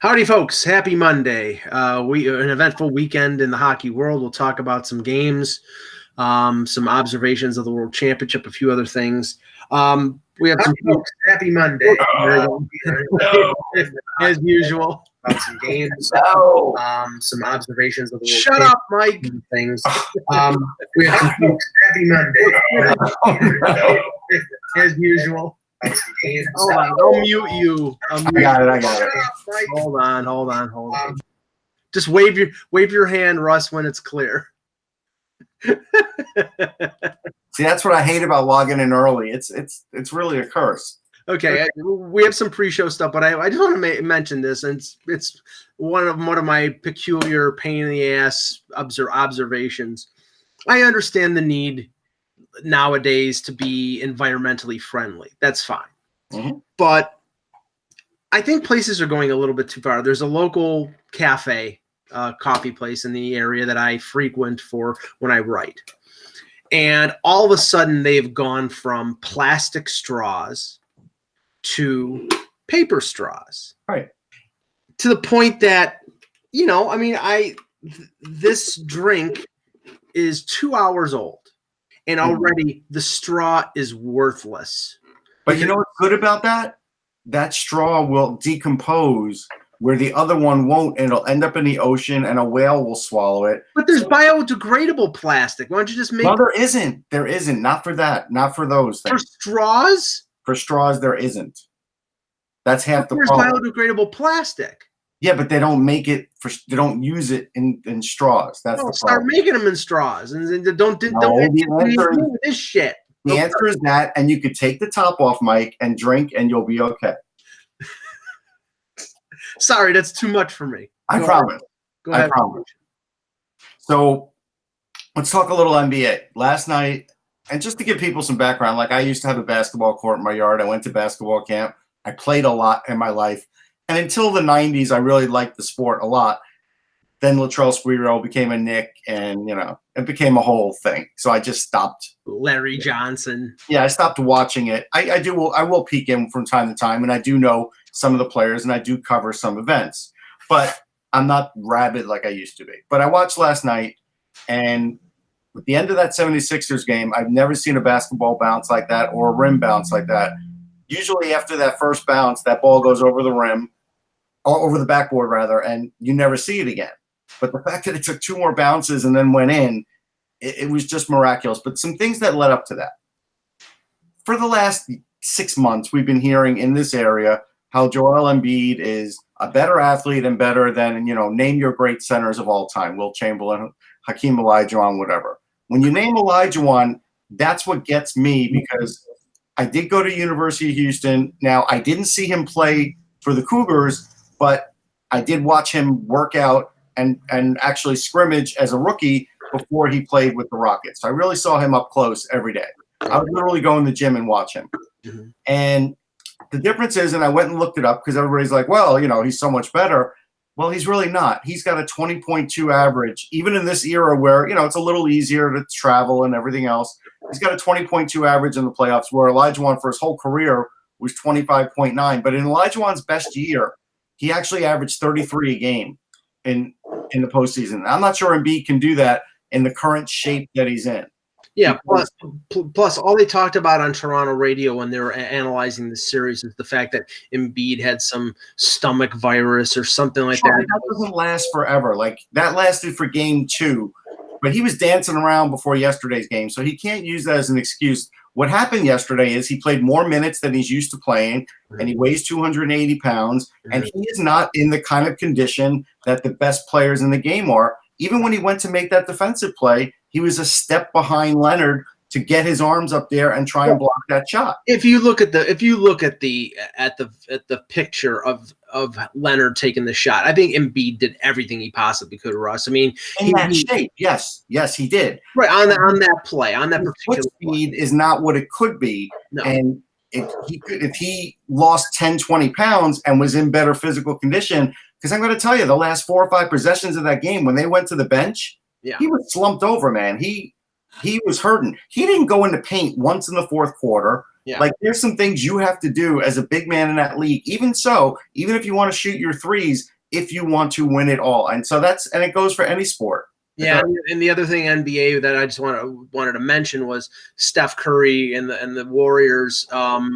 Howdy, folks. Happy Monday. An eventful weekend in the hockey world. We'll talk about some games, some observations of the World Championship, a few other things. We have some folks. Happy Monday. As usual. Some games, some observations of the World Championship. Shut up, Mike. Things. We have some folks. Happy Monday. As usual. Hold on, I'll mute you. I got it. Hold on. Just wave your hand, Russ, when it's clear. See, that's what I hate about logging in early. It's really a curse. Okay, we have some pre-show stuff, but I just want to mention this, and it's one of my peculiar pain in the ass observations. I understand the need nowadays to be environmentally friendly. That's fine. Mm-hmm. But I think places are going a little bit too far. There's a local cafe, coffee place in the area that I frequent for when I write. And all of a sudden they've gone from plastic straws to paper straws. Right. To the point that, this drink is 2 hours old. And already the straw is worthless. But you know what's good about that? That straw will decompose where the other one won't, and it'll end up in the ocean, and a whale will swallow it. But there's biodegradable plastic. Why don't you just make? No, there isn't. There isn't. Not for that. Not for those things. For straws? For straws, there isn't. That's half the problem. There's biodegradable plastic. Yeah, but they don't make it for. They don't use it in straws. That's the problem. Start making them in straws, and don't this shit. The answer is that, and you could take the top off, Mike, and drink, and you'll be okay. Sorry, that's too much for me. I promise. Go ahead. I promise. So let's talk a little NBA. Last night, and just to give people some background, like I used to have a basketball court in my yard. I went to basketball camp. I played a lot in my life. And until the 90s, I really liked the sport a lot. Then Latrell Sprewell became a Knick, and, it became a whole thing. So I just stopped. Larry Johnson. Yeah, I stopped watching it. I will peek in from time to time, and I do know some of the players, and I do cover some events. But I'm not rabid like I used to be. But I watched last night, and at the end of that 76ers game, I've never seen a basketball bounce like that or a rim bounce like that. Usually after that first bounce, that ball goes over the rim, or over the backboard rather, and you never see it again. But the fact that it took 2 more bounces and then went in, it was just miraculous. But some things that led up to that. For the last 6 months, we've been hearing in this area how Joel Embiid is a better athlete and better than, name your great centers of all time, Wilt Chamberlain, Hakeem Olajuwon, whatever. When you name Olajuwon, that's what gets me, because I did go to University of Houston. Now, I didn't see him play for the Cougars, but I did watch him work out and actually scrimmage as a rookie before he played with the Rockets. So I really saw him up close every day. I would literally go in the gym and watch him. Mm-hmm. And the difference is, and I went and looked it up because everybody's like, well, he's so much better. Well, he's really not. He's got a 20.2 average, even in this era where, it's a little easier to travel and everything else. He's got a 20.2 average in the playoffs, where Olajuwon for his whole career was 25.9. But in Olajuwon's best year, he actually averaged 33 a game in the postseason. I'm not sure Embiid can do that in the current shape that he's in. Yeah, plus all they talked about on Toronto radio when they were analyzing the series is the fact that Embiid had some stomach virus or something like that. That doesn't last forever. Like, that lasted for game 2, but he was dancing around before yesterday's game, so he can't use that as an excuse. What happened yesterday is he played more minutes than he's used to playing, and he weighs 280 pounds, and he is not in the kind of condition that the best players in the game are. Even when he went to make that defensive play, he was a step behind Leonard to get his arms up there and try and block that shot. If you look at the picture of Leonard taking the shot, I think Embiid did everything he possibly could, Russ. I mean, in that shape, yes, he did. Right on that play, on that particular speed is not what it could be. No. And if he lost 10, 20 pounds and was in better physical condition, because I'm going to tell you, the last 4 or 5 possessions of that game, when they went to the bench, he was slumped over, man. He was hurting. He didn't go into paint once in the fourth quarter. Yeah. Like, there's some things you have to do as a big man in that league. Even so, even if you want to shoot your threes, if you want to win it all. And so and it goes for any sport. Yeah, and the other thing NBA that I just wanted to mention was Steph Curry and the Warriors.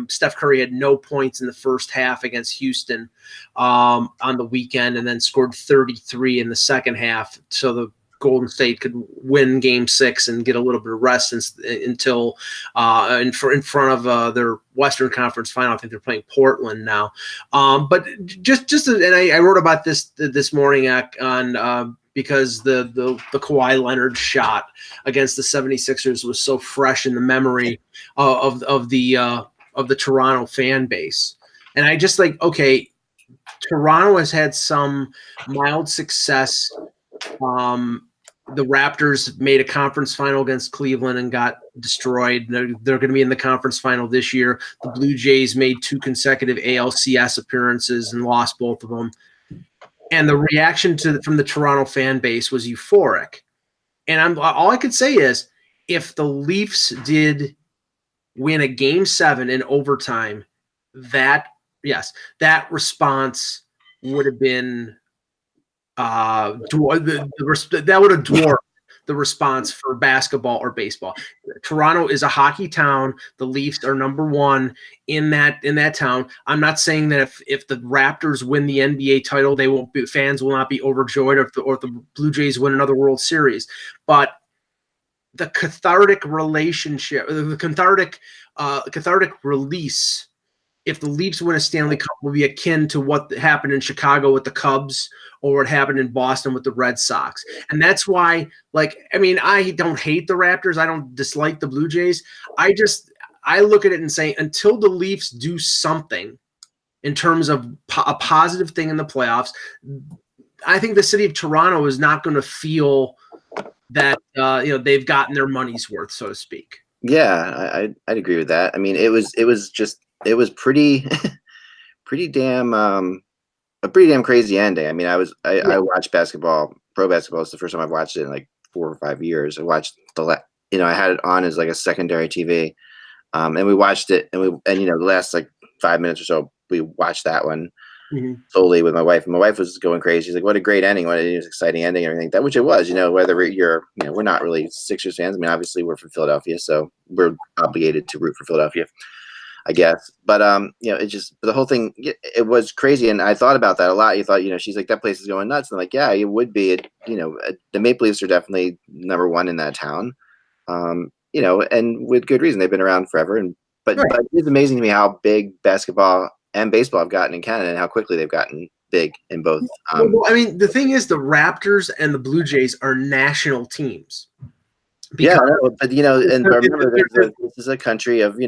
Steph Curry had no points in the first half against Houston on the weekend, and then scored 33 in the second half, so the Golden State could win Game 6 and get a little bit of rest until in front of their Western Conference final. I think they're playing Portland now. But and I wrote about this morning on. Because the Kawhi Leonard shot against the 76ers was so fresh in the memory of the Toronto fan base. And I just okay, Toronto has had some mild success. The Raptors made a conference final against Cleveland and got destroyed. They're going to be in the conference final this year. The Blue Jays made 2 consecutive ALCS appearances and lost both of them. And the reaction from the Toronto fan base was euphoric. And all I could say is, if the Leafs did win a Game 7 in overtime, that response would have been that would have dwarfed the response for basketball or baseball. Toronto is a hockey town. The Leafs are number 1 in that town. I'm not saying that if the Raptors win the NBA title, fans will not be overjoyed, or if the Blue Jays win another World Series. But the cathartic relationship, the cathartic release, if the Leafs win a Stanley Cup, will be akin to what happened in Chicago with the Cubs or what happened in Boston with the Red Sox. And that's why, I don't hate the Raptors. I don't dislike the Blue Jays. I look at it and say, until the Leafs do something in terms of a positive thing in the playoffs, I think the city of Toronto is not going to feel that they've gotten their money's worth, so to speak. Yeah, I'd agree with that. I mean, it was pretty damn a pretty damn crazy ending. I mean, I watched basketball, pro basketball. It's the first time I've watched it in like 4 or 5 years. I watched I had it on as like a secondary TV, and we watched it, and the last like 5 minutes or so, we watched that one solely with my wife. And my wife was going crazy. She's like, "What a great ending! What an exciting ending!" And everything that, which it was. Whether you're, we're not really Sixers fans. I mean, obviously we're from Philadelphia, so we're obligated to root for Philadelphia, I guess. But it's just the whole thing. It was crazy, and I thought about that a lot. You thought, she's like, that place is going nuts. And I'm like, yeah, it would be. The Maple Leafs are definitely number 1 in that town. And with good reason. They've been around forever. But it's amazing to me how big basketball and baseball have gotten in Canada, and how quickly they've gotten big in both. The thing is, the Raptors and the Blue Jays are national teams. Yeah, but and remember, this is a country of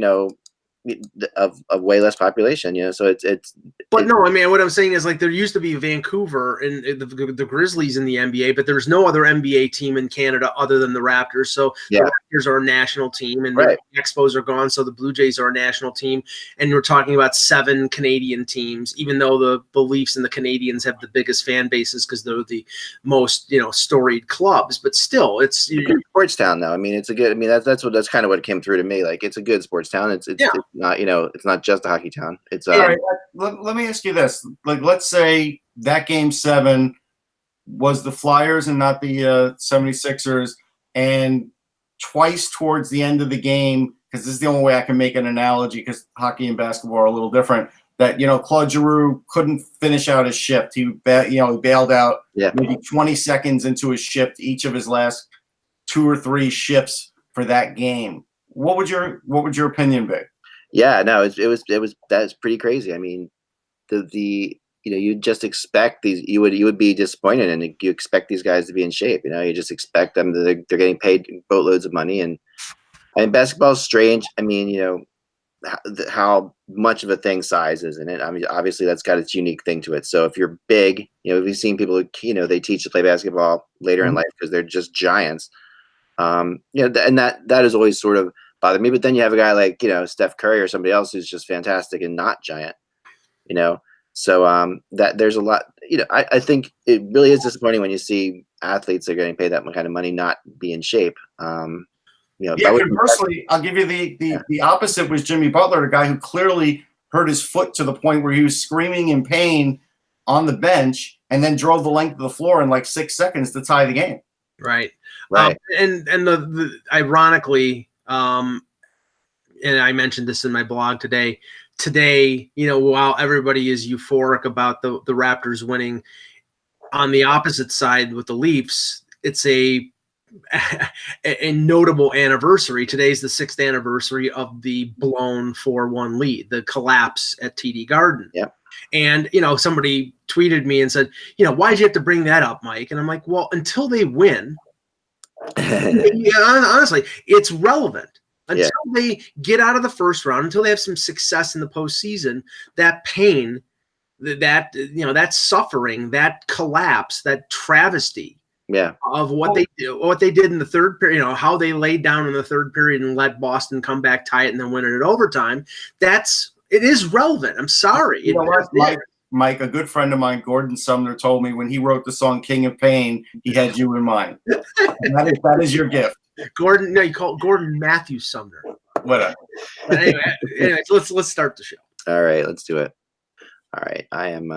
of way less population, so it's. But no, I mean, what I'm saying is, like, there used to be Vancouver and the Grizzlies in the NBA, but there's no other NBA team in Canada other than the Raptors. So the Raptors are a national team, and the Expos are gone, so the Blue Jays are a national team. And we're talking about 7 Canadian teams, even though the Leafs and the Canadians have the biggest fan bases because they're the most storied clubs. But still, it's a good sports town, though. I mean, it's a good. I mean, that's kind of what came through to me. Like, it's a good sports town. It's not it's not just a hockey town. It's all right. Let me ask you this: like, let's say that Game 7 was the Flyers and not the 76ers, and twice towards the end of the game, because this is the only way I can make an analogy, because hockey and basketball are a little different, that Claude Giroux couldn't finish out his shift. He bailed out maybe 20 seconds into his shift, each of his last 2 or 3 shifts for that game. What would your opinion be? Yeah, no, that's pretty crazy. I mean, you just expect these. You would be disappointed, and you expect these guys to be in shape. You just expect them. They're getting paid boatloads of money, and basketball is strange. I mean, how much of a thing size is in it. I mean, obviously that's got its unique thing to it. So if you're big, we've seen people who they teach to play basketball later in life because they're just giants. And that is always sort of bothered me. But then you have a guy like Steph Curry or somebody else who's just fantastic and not giant. So that there's a lot. I think it really is disappointing when you see athletes that are getting paid that kind of money not be in shape. Conversely, I'll give you the opposite was Jimmy Butler, a guy who clearly hurt his foot to the point where he was screaming in pain on the bench and then drove the length of the floor in like 6 seconds to tie the game. Right. Right. And the ironically, and I mentioned this in my blog today, while everybody is euphoric about the Raptors winning, on the opposite side with the Leafs, it's a notable anniversary. Today's the 6th anniversary of the blown 4-1 lead, the collapse at TD Garden. Yep. And, somebody tweeted me and said, why'd you have to bring that up, Mike? And I'm like, well, until they win, honestly, it's relevant. Until they get out of the first round, until they have some success in the postseason, that pain, that suffering, that collapse, that travesty of what they did in the third period, how they laid down in the third period and let Boston come back, tie it, and then win it at overtime. It is relevant. I'm sorry. You know what, Mike, a good friend of mine, Gordon Sumner, told me when he wrote the song "King of Pain," he had you in mind. And that is your gift. Gordon, no, you call it Gordon Matthew Sumner. Whatever. But anyways, let's start the show. All right, let's do it. All right, I am.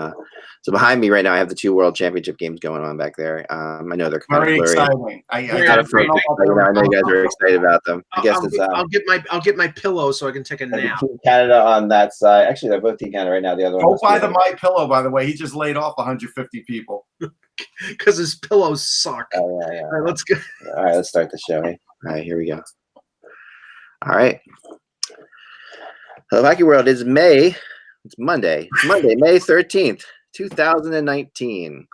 So behind me right now, I have the 2 World Championship games going on back there. I know they're kind very of blurry. exciting. I know you guys are excited about them. I guess I'll get my pillow so I can take a nap. Canada on that side. Actually, they're both Team Canada right now. The other one. Go buy the My Pillow, by the way. He just laid off 150 people because his pillows suck. Oh yeah. All right, let's go. All right, let's start the show. All right, here we go. All right. Hello, Hockey World. It's May. It's Monday. It's Monday, May 13th, 2019.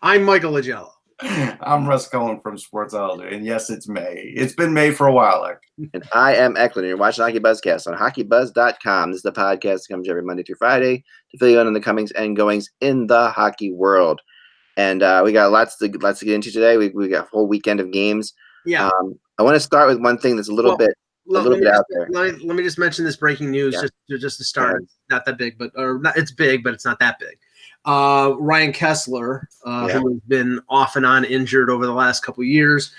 I'm Michael Lagello. I'm Russ Cohen from Sportsology. And yes, it's May. It's been May for a while, Eck. And I am Eklund. And you're watching HockeyBuzzcast on HockeyBuzz.com. This is the podcast that comes every Monday through Friday to fill you in on the comings and goings in the hockey world. And we got lots to get into today. We got a whole weekend of games. Yeah. I want to start with one thing that's a little bit out there. Let me just mention this breaking news just to start. It's not that big, it's big, but it's not that big. Ryan Kessler, who has been off and on injured over the last couple of years,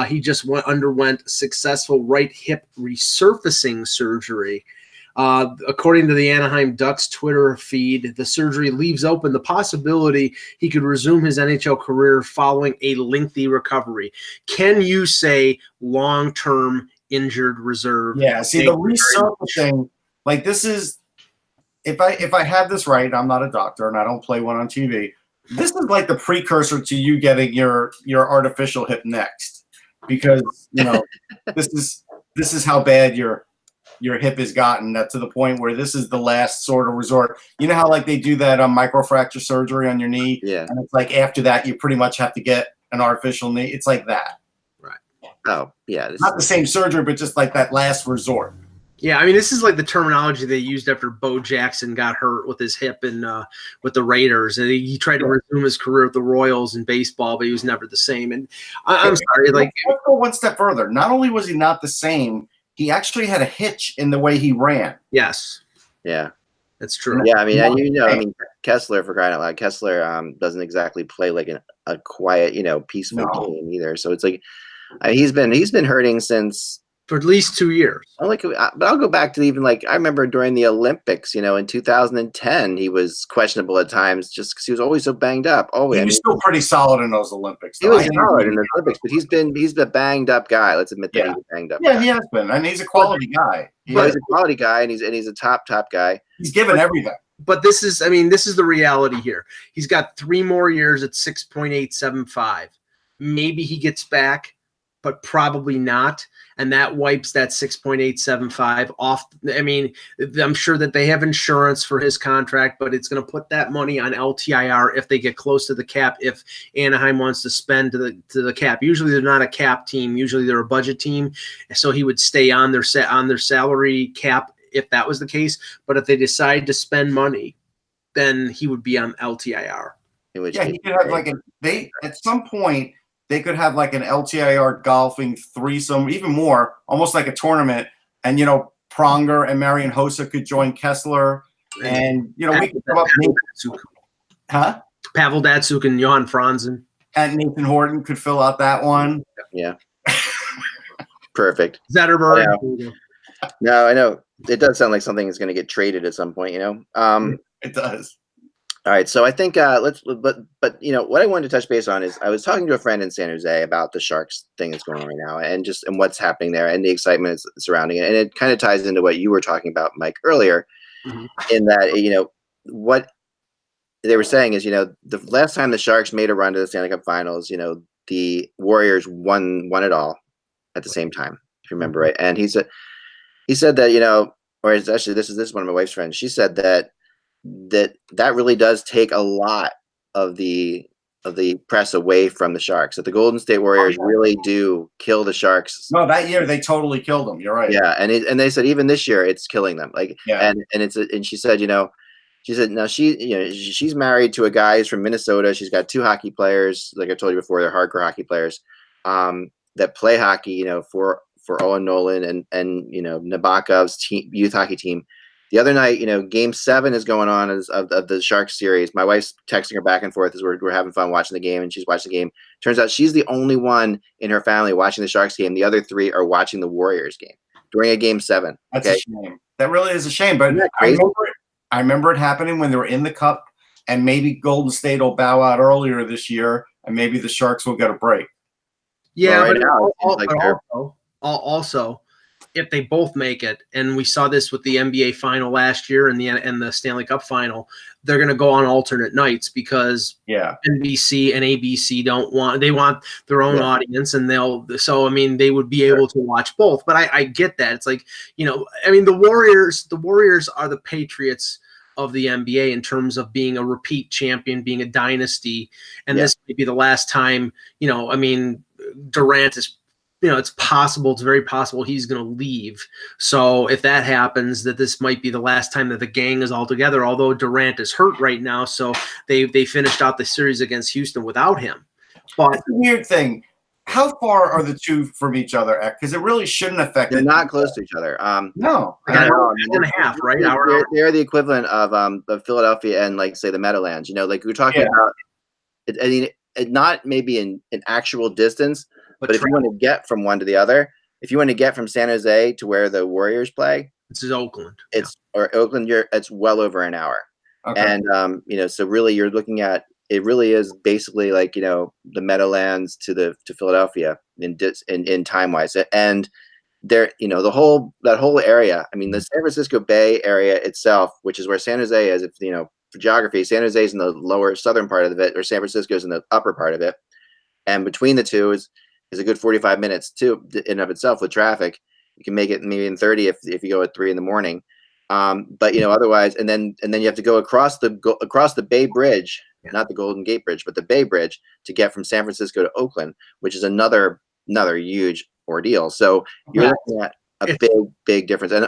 he just underwent successful right hip resurfacing surgery. According to the Anaheim Ducks Twitter feed, the surgery leaves open the possibility he could resume his NHL career following a lengthy recovery. Can you say long-term injured reserve? Yeah, see, the resurfacing, like this is, if I have this right, I'm not a doctor and I don't play one on TV. This is like the precursor to you getting your artificial hip next, because this is how bad your hip has gotten, that to the point where this is the last sort of resort. You know how like they do that microfracture surgery on your knee, and it's like after that you pretty much have to get an artificial knee. It's like that. Oh, yeah. Not the same surgery, but just like that last resort. Yeah, I mean, this is like the terminology they used after Bo Jackson got hurt with his hip and with the Raiders. And he tried to resume his career with the Royals in baseball, but he was never the same. And I'm sorry. Let's go one step further. Not only was he not the same, he actually had a hitch in the way he ran. Yes. Yeah. That's true. Yeah, I mean, Kessler, for crying out loud, Kessler doesn't exactly play like a quiet, peaceful game either. So it's like, he's been hurting since for at least 2 years. But I'll go back to even I remember during the Olympics, in 2010, he was questionable at times just because he was always so banged up. He was still pretty solid in those Olympics. He was solid in the Olympics, but he's the banged up guy. Let's admit that he's a banged up guy. Yeah, he has been, and he's a quality guy. He's a quality guy, and he's a top guy. He's given everything. But this is the reality here. He's got 3 more years at 6.875. Maybe he gets back, but probably not. And that wipes that 6.875 off. I mean, I'm sure that they have insurance for his contract, but it's going to put that money on LTIR if they get close to the cap, if Anaheim wants to spend to the cap. Usually they're not a cap team. Usually they're a budget team. So he would stay on their salary cap if that was the case. But if they decide to spend money, then he would be on LTIR. He could have at some point, they could have like an LTIR golfing threesome, even more, almost like a tournament. And, Pronger and Marian Hossa could join Kessler. And, we could come up with Pavel Datsyuk and Johan Franzen. And Nathan Horton could fill out that one. Yeah. Perfect. Zetterberg. No, I know it does sound like something is going to get traded at some point. It does. All right, so I think but what I wanted to touch base on is I was talking to a friend in San Jose about the Sharks thing that's going on right now, and what's happening there, and the excitement surrounding it, and it kind of ties into what you were talking about, Mike, earlier, in that what they were saying is the last time the Sharks made a run to the Stanley Cup Finals, the Warriors won it all at the same time, if you remember right, and he said that or it's actually this is one of my wife's friends. She said that really does take a lot of the press away from the Sharks. That the Golden State Warriors really do kill the Sharks. No, that year they totally killed them. You're right. Yeah, and they said even this year it's killing them. And she said now she's married to a guy who's from Minnesota. She's got 2 hockey players, like I told you before, they're hardcore hockey players that play hockey. For Owen Nolan and Nabokov's youth hockey team. The other night, Game 7 is going on of the Sharks series. My wife's texting her back and forth as we're having fun watching the game, and she's watching the game. Turns out she's the only one in her family watching the Sharks game. The other 3 are watching the Warriors game during a Game 7. That's a shame. That really is a shame. But I remember it happening when they were in the Cup, and maybe Golden State will bow out earlier this year, and maybe the Sharks will get a break. Yeah, but also, if they both make it, and we saw this with the NBA final last year and the Stanley Cup final, they're going to go on alternate nights because NBC and ABC they want their own audience, and they would be able to watch both. But I get that. It's like, the Warriors are the Patriots of the NBA in terms of being a repeat champion, being a dynasty, and this may be the last time, Durant is, it's possible, it's very possible he's going to leave. So if that happens, that this might be the last time that the gang is all together, although Durant is hurt right now. So they finished out the series against Houston without him. But that's a weird thing. How far are the 2 from each other? Because it really shouldn't affect They're not close to each other. No. An hour and a half, right? They're the equivalent of Philadelphia and, like, say, the Meadowlands. Like we're talking about, not maybe in actual distance, but if you want to get from one to the other, if you want to get from San Jose to where the Warriors play, this is Oakland. Or Oakland, it's well over an hour. Okay. And so really you're looking at, it really is basically like the Meadowlands to Philadelphia in time wise, and there that whole area. I mean, the San Francisco Bay area itself, which is where San Jose is. If for geography, San Jose is in the lower southern part of it, or San Francisco is in the upper part of it, and between the two is a good 45 minutes too in and of itself with traffic. You can make it maybe in 30 if you go at 3 a.m. But otherwise, and then you have to go across the Bay Bridge, not the Golden Gate Bridge, but the Bay Bridge to get from San Francisco to Oakland, which is another huge ordeal. So you're looking at a big difference, and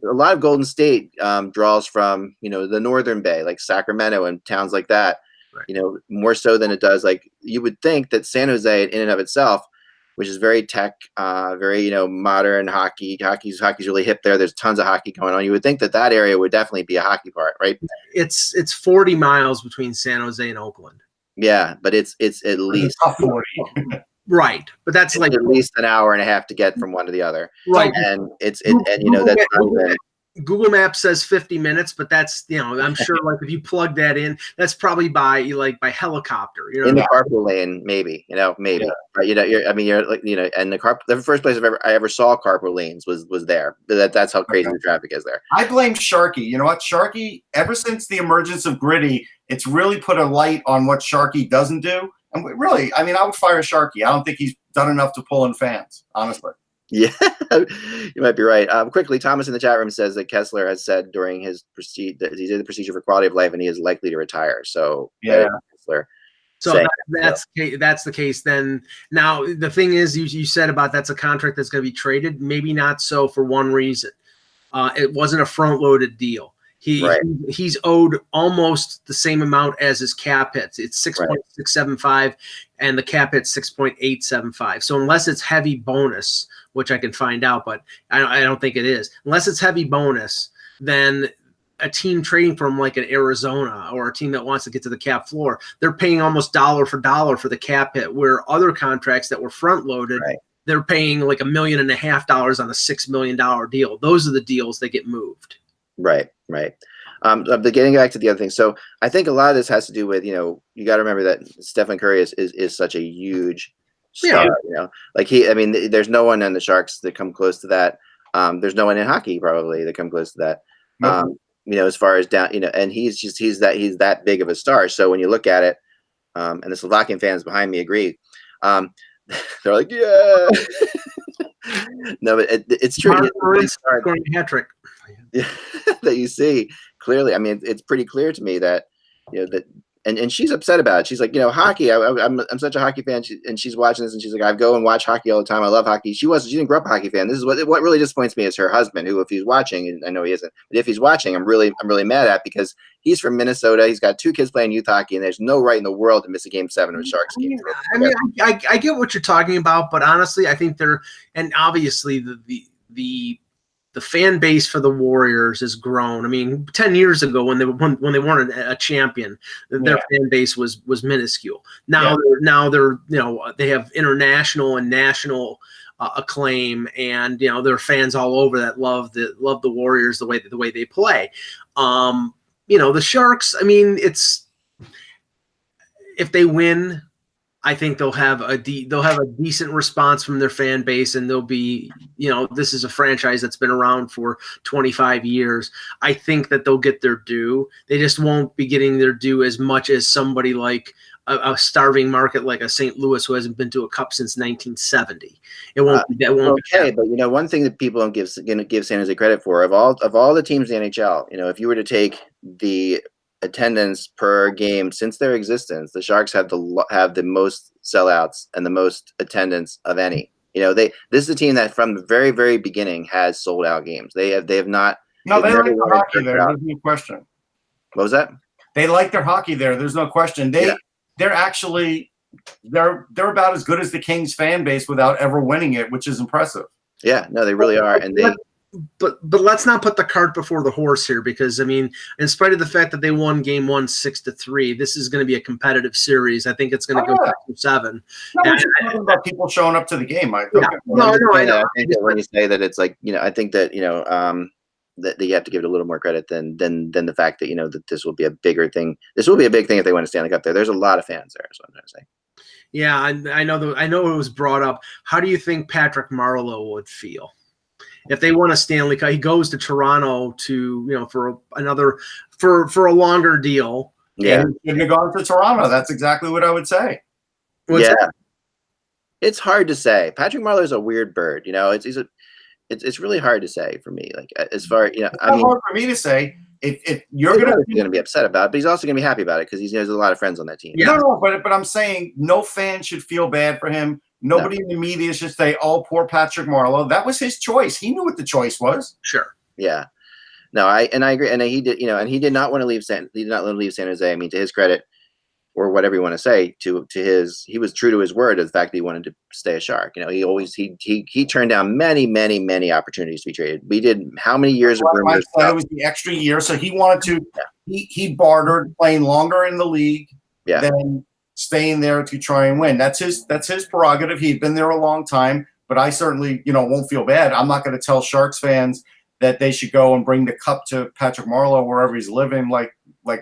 a lot of Golden State draws from the Northern Bay, like Sacramento and towns like that. Right. More so than it does. Like you would think that San Jose, in and of itself, which is very tech, very modern hockey. Hockey's really hip there. There's tons of hockey going on. You would think that area would definitely be a hockey part, right? It's 40 miles between San Jose and Oakland. Yeah, but it's at least 40. Right, but that's like at least an hour and a half to get from one to the other. Right, and that's not even. Google Maps says 50 minutes, but that's I'm sure like if you plug that in, that's probably by helicopter. In the carpool lane, maybe. Maybe. Yeah. But you're like and the first place I ever saw carpool lanes was there. That's how crazy the traffic is there. I blame Sharky. You know what, Sharky? Ever since the emergence of Gritty, it's really put a light on what Sharky doesn't do. And really, I would fire Sharky. I don't think he's done enough to pull in fans, honestly. Yeah, you might be right. Quickly, Thomas in the chat room says that Kessler has said during his that he did the procedure for quality of life and he is likely to retire. So Kessler. So that's the case. Then now the thing is, you said about that's a contract that's going to be traded. Maybe not so for one reason. It wasn't a front-loaded deal. He's owed almost the same amount as his cap hits. It's 6.675, and the cap hit's 6.875. So unless it's heavy bonus, which I can find out, but I don't think it is. Unless it's heavy bonus, then a team trading from like an Arizona or a team that wants to get to the cap floor, they're paying almost dollar for dollar for the cap hit, where other contracts that were front loaded, they're paying like $1.5 million on a $6 million deal. Those are the deals that get moved. Right. But getting back to the other thing, so I think a lot of this has to do with, you got to remember that Stephen Curry is such a huge star. Like there's no one on the Sharks that come close to that. There's no one in hockey probably that come close to that. Nope. As far as down, and he's that big of a star. So when you look at it, and the Slovakian fans behind me agree, they're like, yeah. No, but it's true. Scoring a hat trick. That you see clearly. I mean, it's pretty clear to me that and she's upset about it. She's like, hockey. I'm such a hockey fan, and she's watching this, and she's like, I go and watch hockey all the time. I love hockey. She didn't grow up a hockey fan. This is what really disappoints me is her husband, who, if he's watching, and I know he isn't, but if he's watching, I'm really mad at, because he's from Minnesota. He's got 2 kids playing youth hockey, and there's no right in the world to miss a game 7 of a Sharks game. I get what you're talking about, but honestly, I think and obviously the fan base for the Warriors has grown. I mean, 10 years ago when they weren't a champion, their fan base was minuscule. Now they're they have international and national acclaim, and there are fans all over that love the Warriors the way they play. The Sharks, I mean, if they win, I think they'll have a decent response from their fan base, and they'll be, this is a franchise that's been around for 25 years. I think that they'll get their due. They just won't be getting their due as much as somebody like a starving market like a St. Louis, who hasn't been to a cup since 1970. It won't. That won't. Okay, but one thing that people don't give San Jose credit for, of all the teams in the NHL, if you were to take the attendance per game since their existence, the Sharks have the most sellouts and the most attendance of any. This is a team that from the very, very beginning has sold out games. They have not. No, they like their hockey there. There's no question. What was that? They like their hockey there. There's no question. They're actually they're about as good as the Kings fan base without ever winning it, which is impressive. Yeah, no, they really are, and they. But let's not put the cart before the horse here, because, I mean, in spite of the fact that they won game 1 6-3, this is going to be a competitive series. I think it's going to go back to 7. No, I'm talking about people showing up to the game, Mike. Yeah. No, I know. I think that when you say that, it's like, I think that, that you have to give it a little more credit than the fact that, that this will be a bigger thing. This will be a big thing if they win a Stanley Cup there. There's a lot of fans there, is what I'm trying to say. Yeah, I know it was brought up. How do you think Patrick Marleau would feel if they won a Stanley Cup? He goes to Toronto to, for a longer deal. Yeah. If you're going to Toronto, that's exactly what I would say. It's hard to say. Patrick Marleau is a weird bird. It's really hard to say for me. Like, as far, it's hard for me to say. If you're going to be upset about it, but he's also going to be happy about it because he has a lot of friends on that team. Yeah. No, but I'm saying no fan should feel bad for him. Nobody in the media should say, "Oh, poor Patrick Marleau." That was his choice. He knew what the choice was. Sure. Yeah. No, I agree, and he did. And he did not want to leave San Jose. I mean, to his credit, or whatever you want to say, he was true to his word of the fact that he wanted to stay a Shark. He turned down many opportunities to be traded. We did how many years of rumors? It was the extra year, so he wanted to. Yeah. He bartered playing longer in the league. Yeah. Than staying there to try and win. That's his prerogative. He'd been there a long time, but I certainly, won't feel bad. I'm not going to tell Sharks fans that they should go and bring the cup to Patrick Marleau wherever he's living, like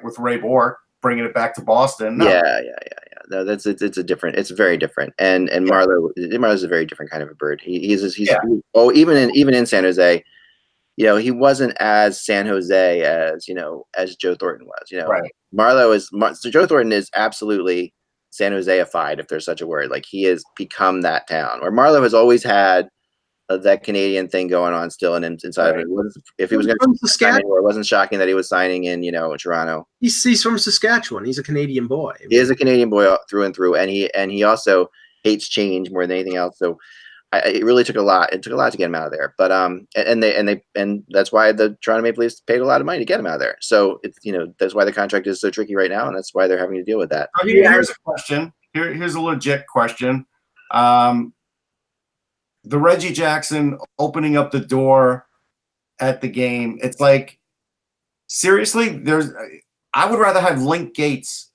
with Ray Bohr, bringing it back to Boston. No. Yeah. No, it's very different. And Marleau's a very different kind of a bird. Even in San Jose, he wasn't as San Jose as Joe Thornton was. Right. So Joe Thornton is absolutely San Jose-ified, if there's such a word. Like, he has become that town. Where Marleau has always had that Canadian thing going on still inside of him. If he was going to sign anywhere, it wasn't shocking that he was signing in, Toronto. He's from Saskatchewan. He's a Canadian boy. He is a Canadian boy through and through, and he also hates change more than anything else. So it really took a lot. It took a lot to get him out of there. But and that's why the Toronto Maple Leafs paid a lot of money to get him out of there. So it's that's why the contract is so tricky right now, and that's why they're having to deal with that. Here's a question. Here's a legit question. The Reggie Jackson opening up the door at the game. It's like, seriously, I would rather have Link Gates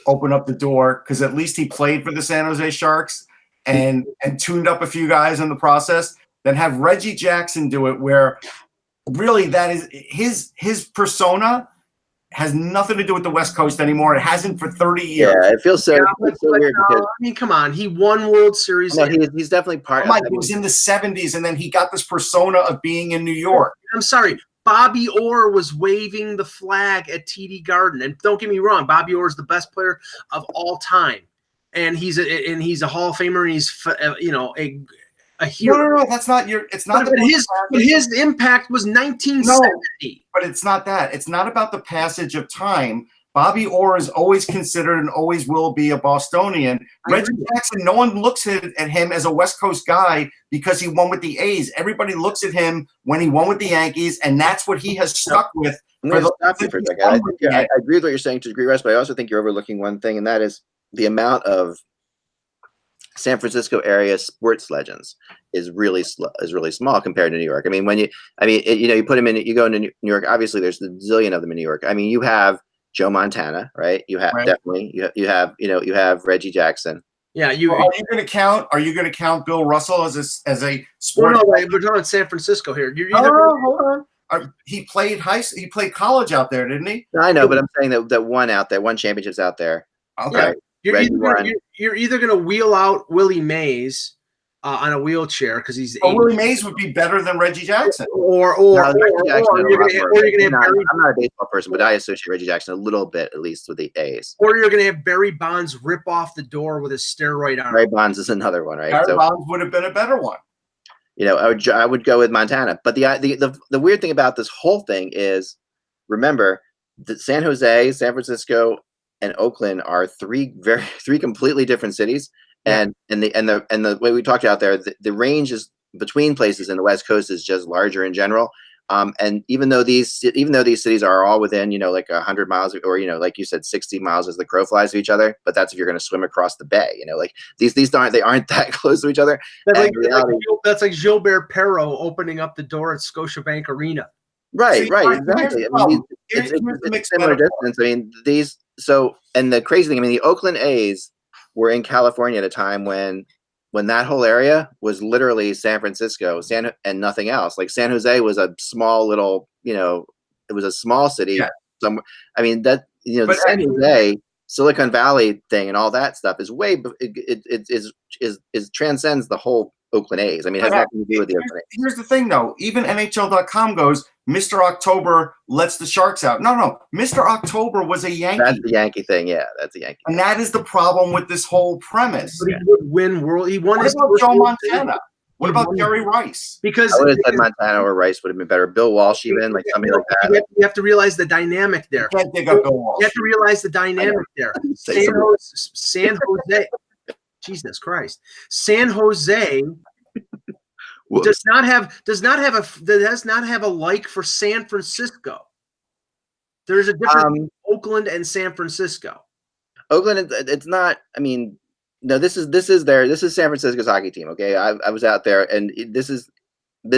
open up the door, because at least he played for the San Jose Sharks, and tuned up a few guys in the process, than have Reggie Jackson do it, where really that is his persona has nothing to do with the West Coast anymore. It hasn't for 30 years. Yeah, it feels so, weird because I mean, come on, he won World Series. no, he's definitely part. Mike, it was in the 70s, and then he got this persona of being in New York. I'm sorry. Bobby Orr was waving the flag at TD Garden, and don't get me wrong, Bobby Orr is the best player of all time, and he's a Hall of Famer, and he's a hero. No, that's not your. It's not. But his impact was 1970. But it's not that. It's not about the passage of time. Bobby Orr is always considered and always will be a Bostonian. Reggie Jackson, no one looks at him as a West Coast guy because he won with the A's. Everybody looks at him when he won with the Yankees, and that's what he has stuck with. I'm going to stop you for a second. I agree with what you're saying to a degree, Russ, but I also think you're overlooking one thing, and that is the amount of San Francisco area sports legends is really small compared to New York. I mean, you put him in, you go into New York. Obviously, there's a zillion of them in New York. I mean, you have Joe Montana, right? You have definitely you have Reggie Jackson. Yeah, are you going to count? Are you going to count Bill Russell as a sports? No, we're talking San Francisco here. Hold on. He played college out there, didn't he? I know, but I'm saying that one out there, one championship's out there. Okay. Yeah. You're either going to wheel out Willie Mays on a wheelchair because he's. Willie Mays would be better than Reggie Jackson. Or you're going to have. I'm not a baseball person, but I associate Reggie Jackson a little bit, at least, with the A's. Or you're going to have Barry Bonds rip off the door with his steroid arm. Barry Bonds is another one, right? Barry Bonds would have been a better one. I would go with Montana. But the weird thing about this whole thing is, remember, that San Jose, San Francisco, and Oakland are three completely different cities. And the way we talked out there, the range is between places in the West Coast is just larger in general. And even though these cities are all within, like 100 miles or, like you said, 60 miles as the crow flies to each other, but that's if you're going to swim across the bay, like these aren't that close to each other. That's like Gilbert Perreault opening up the door at Scotiabank Arena. Right, exactly. I mean, it's similar distance. I mean, and the crazy thing, I mean, the Oakland A's were in California at a time when that whole area was literally San Francisco, and nothing else. Like San Jose was a small little, it was a small city. Yeah. I mean the San Jose, Silicon Valley thing, and all that stuff is it transcends the whole Oakland A's. I mean, it has nothing to do with the Oakland A's. Here's the thing, though. Even NHL.com goes, Mr. October lets the Sharks out. No. Mr. October was a Yankee. That's the Yankee thing. Yeah, that's the Yankee. And that is the problem with this whole premise. But he would win world. He won. What about Joe Montana? What about Jerry Rice? Because I would have said Montana or Rice would have been better. Bill Walsh, even like somebody like that. You have to realize the dynamic there. You can't dig up Bill Walsh. You have to realize the dynamic there. San Jose. Jesus Christ. San Jose does not have a like for San Francisco. There's a difference between Oakland and San Francisco. Oakland, it's not. I mean, no. This is San Francisco's hockey team. Okay, I was out there, and this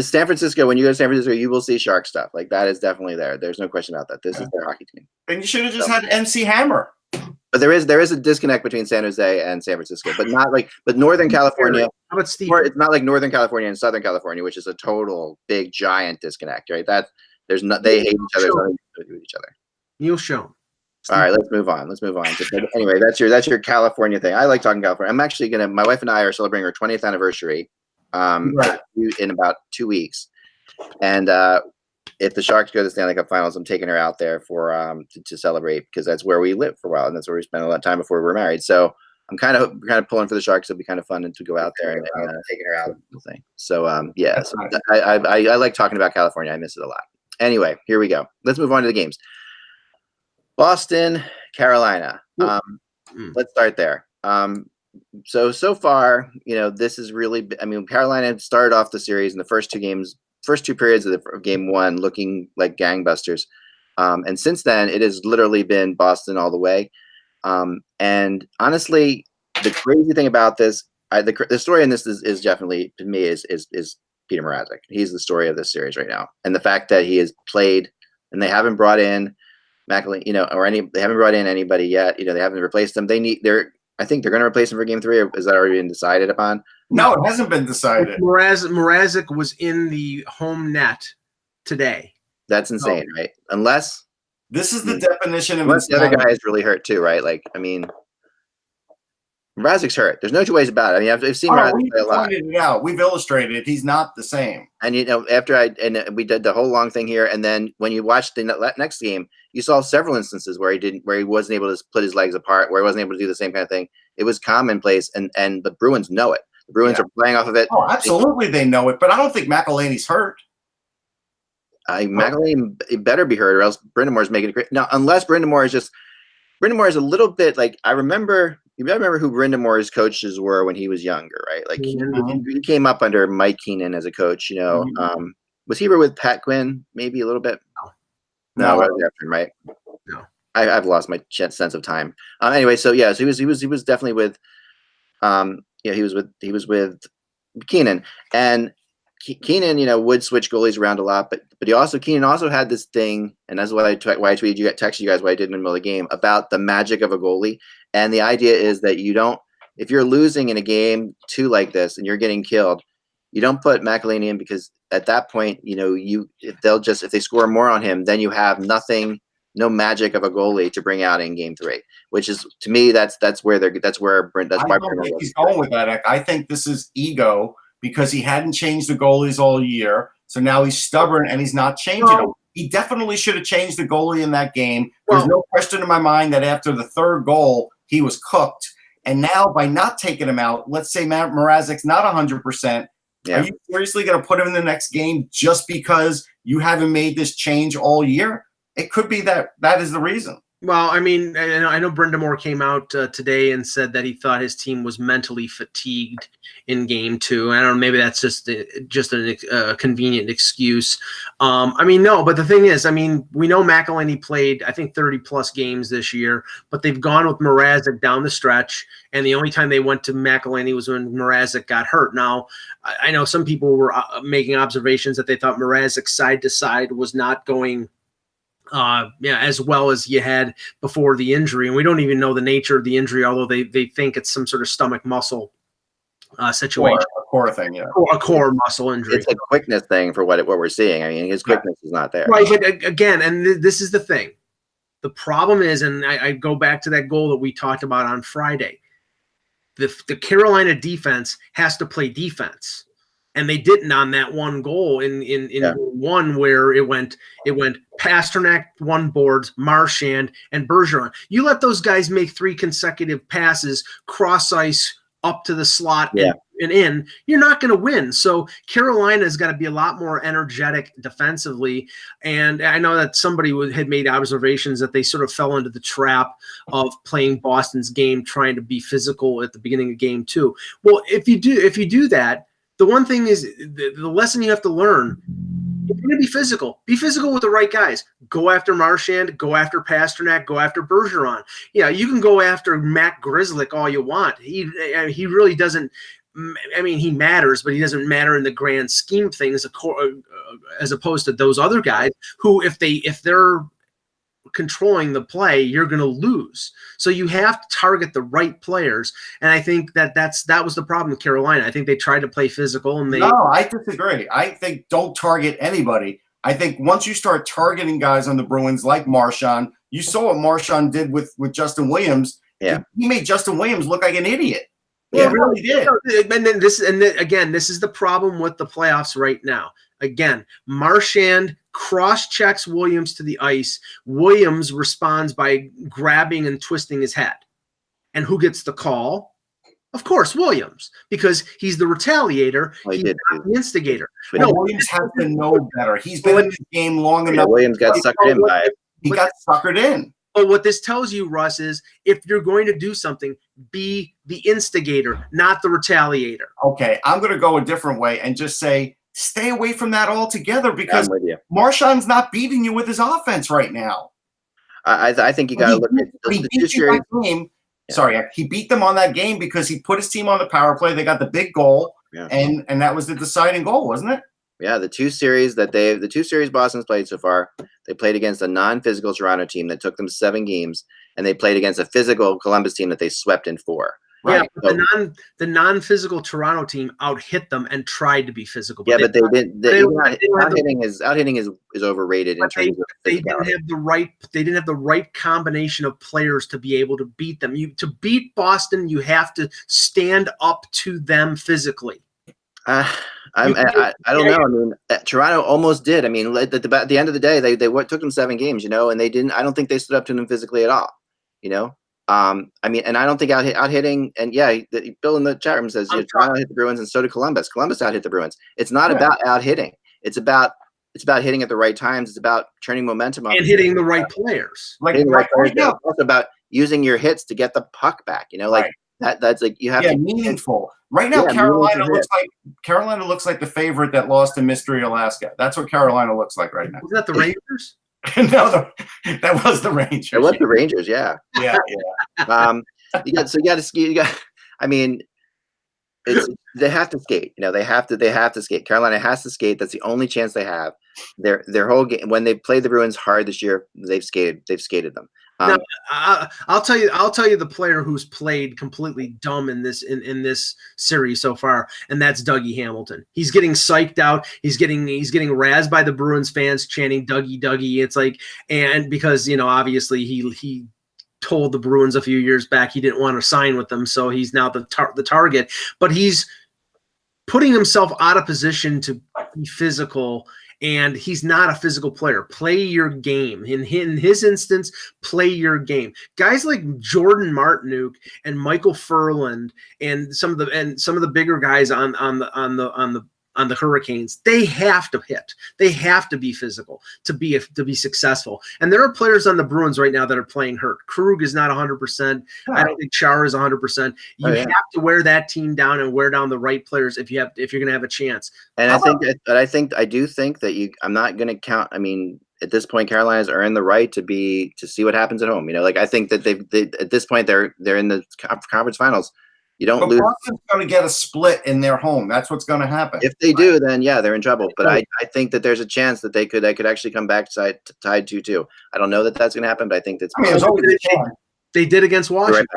San Francisco. When you go to San Francisco, you will see Shark stuff. Like that is definitely there. There's no question about that. This is their hockey team. And you should have just had MC Hammer. But there is a disconnect between San Jose and San Francisco, but Northern California. How about Steve? It's not like Northern California and Southern California, which is a total big giant disconnect, right? They hate each other, with each other. Neil Schoen. All right, let's move on. Anyway, that's your California thing. I like talking California. I'm actually my wife and I are celebrating our 20th anniversary in about 2 weeks, and if the Sharks go to the Stanley Cup Finals, I'm taking her out there for to celebrate because that's where we lived for a while and that's where we spent a lot of time before we were married. So I'm kind of pulling for the Sharks. It'll be kind of fun to go out there and taking her out. So I like talking about California. I miss it a lot. Anyway, here we go. Let's move on to the games. Boston, Carolina. Let's start there. So far, this is really. I mean, Carolina started off the series in the first two periods of game one looking like gangbusters. And since then, it has literally been Boston all the way. And honestly, the crazy thing about this, the story in this is definitely, to me, is Peter Mrazek. He's the story of this series right now. And the fact that he has played and they haven't brought in McAlee, they haven't brought in anybody yet. They haven't replaced them. They're I think they're going to replace him for Game 3. Or is that already been decided upon? No, it hasn't been decided. Mrazek was in the home net today. That's insane, right? Unless this is the definition of the other guy is really hurt too, right? Like, I mean, Mrazek's hurt. There's no two ways about it. I mean, I've seen Mrazek play a lot. Pointed it out. We've illustrated it. He's not the same. And after we did the whole long thing here, and then when you watched the next game, you saw several instances where he wasn't able to split his legs apart, where he wasn't able to do the same kind of thing. It was commonplace, and the Bruins know it. The Bruins are playing off of it. Oh, absolutely, they know it. But I don't think McElhinney's hurt. McElhinney better be hurt, or else Brindamore's making it great. Now, unless Brindamore is a little bit like, I remember. You remember who Brindamore's coaches were when he was younger, right? Like he came up under Mike Keenan as a coach. Was he ever with Pat Quinn? Maybe a little bit. No, right? No, I've lost my sense of time. Anyway, so yeah, so he was definitely with, he was with Keenan, and Keenan, would switch goalies around a lot, but Keenan also had this thing, and that's why I tweeted texted you guys what I did in the middle of the game about the magic of a goalie. And the idea is that if you're losing in a game 2 like this and you're getting killed, you don't put McElhinney in, because at that point, if they score more on him, then you have no magic of a goalie to bring out in Game 3, which is, to me, that's why he's going with that. I think this is ego, because he hadn't changed the goalies all year. So now he's stubborn and he's not changing them. He definitely should have changed the goalie in that game. There's no question in my mind that after the 3rd goal, he was cooked. And now by not taking him out, let's say Mrazek's not 100%. Yeah. Are you seriously going to put him in the next game just because you haven't made this change all year? It could be that is the reason. Well, I mean, I know Brindamore came out today and said that he thought his team was mentally fatigued in Game 2. I don't know, maybe that's just a convenient excuse. No, but the thing is, we know McElhinney played, I think, 30-plus games this year, but they've gone with Mrazek down the stretch, and the only time they went to McElhinney was when Mrazek got hurt. Now, I know some people were making observations that they thought Mrazek side to side was not going as well as you had before the injury. And we don't even know the nature of the injury, although they think it's some sort of stomach muscle situation. A core thing, yeah. A core muscle injury. It's a quickness thing for what we're seeing. I mean, his quickness is not there. Right, but again, and this is the thing. The problem is, and I go back to that goal that we talked about on Friday, the Carolina defense has to play defense. And they didn't on that one goal in one where it went Pasternak, 1 boards, Marchand, and Bergeron. You let those guys make 3 consecutive passes, cross ice up to the slot and in, you're not going to win. So Carolina's got to be a lot more energetic defensively. And I know that somebody had made observations that they sort of fell into the trap of playing Boston's game, trying to be physical at the beginning of Game 2. Well, if you do that, the one thing is the lesson you have to learn, if you're going to be physical with the right guys. Go after Marchand, go after Pasternak, go after Bergeron. Yeah, you can go after Matt Grzelcyk all you want. He really doesn't – he matters, but he doesn't matter in the grand scheme of things as opposed to those other guys who, if they're controlling the play, you're going to lose. So you have to target the right players, and I think that was the problem with Carolina. I think they tried to play physical, and No, I disagree. I think don't target anybody. I think once you start targeting guys on the Bruins like Marchand, you saw what Marchand did with Justin Williams. Yeah, he made Justin Williams look like an idiot. Yeah, he really did. And then this is the problem with the playoffs right now. Again, Marchand cross-checks Williams to the ice. Williams responds by grabbing and twisting his head. And who gets the call? Of course, Williams, because he's the retaliator. He's not the instigator. No, Williams has to know better. He's been in the game long enough. Williams got suckered in by it. He got suckered in. But what this tells you, Russ, is if you're going to do something, be the instigator, not the retaliator. Okay, I'm going to go a different way and just say, stay away from that altogether, because Marchand's not beating you with his offense right now. I think you got to look at the 2 series. He beat them on that game because he put his team on the power play. They got the big goal, and that was the deciding goal, wasn't it? Yeah, the 2 series Boston's played so far, they played against a non-physical Toronto team that took them 7 games, and they played against a physical Columbus team that they swept in 4. Yeah, Right. but the non-physical Toronto team out-hit them and tried to be physical. Yeah, but they didn't. Out-hitting is overrated in But terms of they didn't physicality. have the right. They didn't have the right combination of players to be able to beat them. To beat Boston, you have to stand up to them physically. I don't know. I mean, Toronto almost did. I mean, at the end of the day, they took them 7 games, and they didn't. I don't think they stood up to them physically at all. I mean, and I don't think out-hitting. And yeah, Bill in the chat room says Toronto hit the Bruins, and so did Columbus. Columbus out-hit the Bruins. It's not about out-hitting. It's about hitting at the right times. It's about turning momentum up and hitting the right players. Right now, it's also about using your hits to get the puck back. Like that's like you have to meaningful. Right now, Carolina looks like the favorite that lost to Mystery Alaska. That's what Carolina looks like right now. Was that the Rangers? No, that was the Rangers. It was the Rangers, yeah. Yeah. I mean, they have to skate. They have to skate. Carolina has to skate. That's the only chance they have. Their whole game, when they played the Bruins hard this year, they've skated them. Now, I'll tell you the player who's played completely dumb in this series so far, and that's Dougie Hamilton. He's getting psyched out. He's getting razzed by the Bruins fans chanting Dougie. It's like, and because obviously he told the Bruins a few years back he didn't want to sign with them, so he's now the target. But he's putting himself out of position to be physical. And he's not a physical player. Play your game. In his instance, play your game. Guys like Jordan Martinook and Michael Furland and some of the bigger guys on the Hurricanes, they have to hit. They have to be physical to be successful. And there are players on the Bruins right now that are playing hurt. Krug is not 100%. I don't think Chara is 100%. You have to wear that team down and wear down the right players if you're going to have a chance. And I do think that I'm not going to count. I mean, at this point, Carolina's earned the right to see what happens at home. I think that they at this point they're in the conference finals. You don't lose. Boston's going to get a split in their home. That's what's going to happen. If they do, then yeah, they're in trouble. But I think that there's a chance that they could actually come back tied 2-2. I don't know that that's going to happen, but I think that's. There's always a chance. They did against Washington.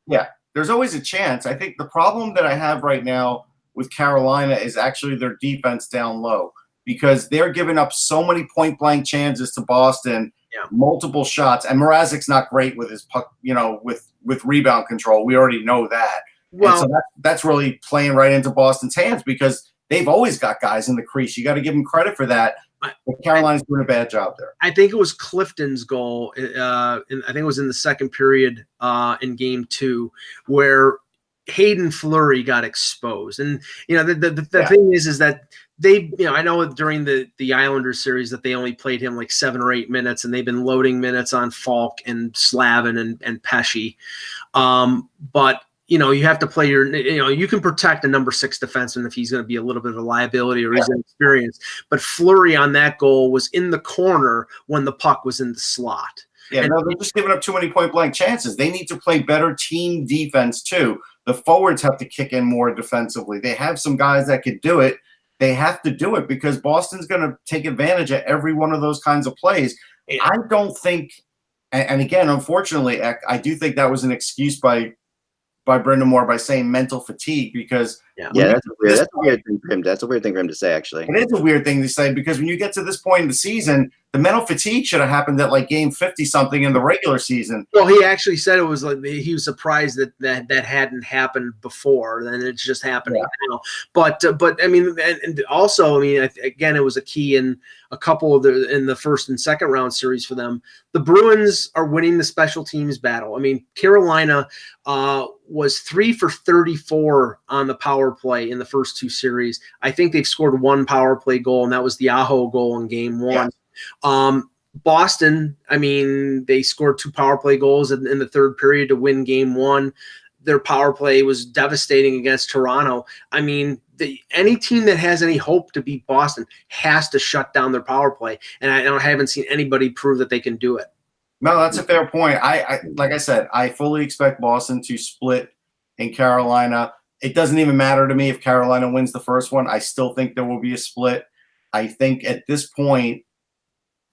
Yeah, there's always a chance. I think the problem that I have right now with Carolina is actually their defense down low, because they're giving up so many point-blank chances to Boston. Yeah. Multiple shots, and Mrazek's not great with his puck, with rebound control. We already know that. Well, and so that's really playing right into Boston's hands, because they've always got guys in the crease. You got to give them credit for that. But Carolina's doing a bad job there. I think it was Clifton's goal. I think it was in the second period in Game 2 where Hayden Fleury got exposed. And the thing is that they, I know during the Islanders series that they only played him like 7 or 8 minutes, and they've been loading minutes on Falk and Slavin and Pesci. But you have to play you can protect a number 6 defenseman if he's going to be a little bit of a liability or he's inexperienced. But Fleury on that goal was in the corner when the puck was in the slot. Yeah, they're just giving up too many point-blank chances. They need to play better team defense too. The forwards have to kick in more defensively. They have some guys that could do it. They have to do it because Boston's going to take advantage of every one of those kinds of plays. Yeah. I don't think, and again, unfortunately, I do think that was an excuse by Brendan Moore by saying mental fatigue, because that's a weird thing for him. That's a weird thing for him to say, actually. It is a weird thing to say, because when you get to this point in the season, the mental fatigue should have happened at like game 50 something in the regular season. Well, he actually said it was like he was surprised that hadn't happened before, and it's just happening now. But I mean, and also, I mean, again, it was a key in a couple of in the first and second round series for them. The Bruins are winning the special teams battle. I mean, Carolina was 3 for 34 on the power play in the first 2 series. I think they've scored 1 power play goal, and that was the Aho goal in game 1. Yeah. Boston, I mean, they scored 2 power play goals in the third period to win game 1. Their power play was devastating against Toronto. I mean, any team that has any hope to beat Boston has to shut down their power play, and I haven't seen anybody prove that they can do it. No, that's a fair point. I like I said, I fully expect Boston to split in Carolina. It doesn't even matter to me if Carolina wins the first one. I still think there will be a split. I think at this point,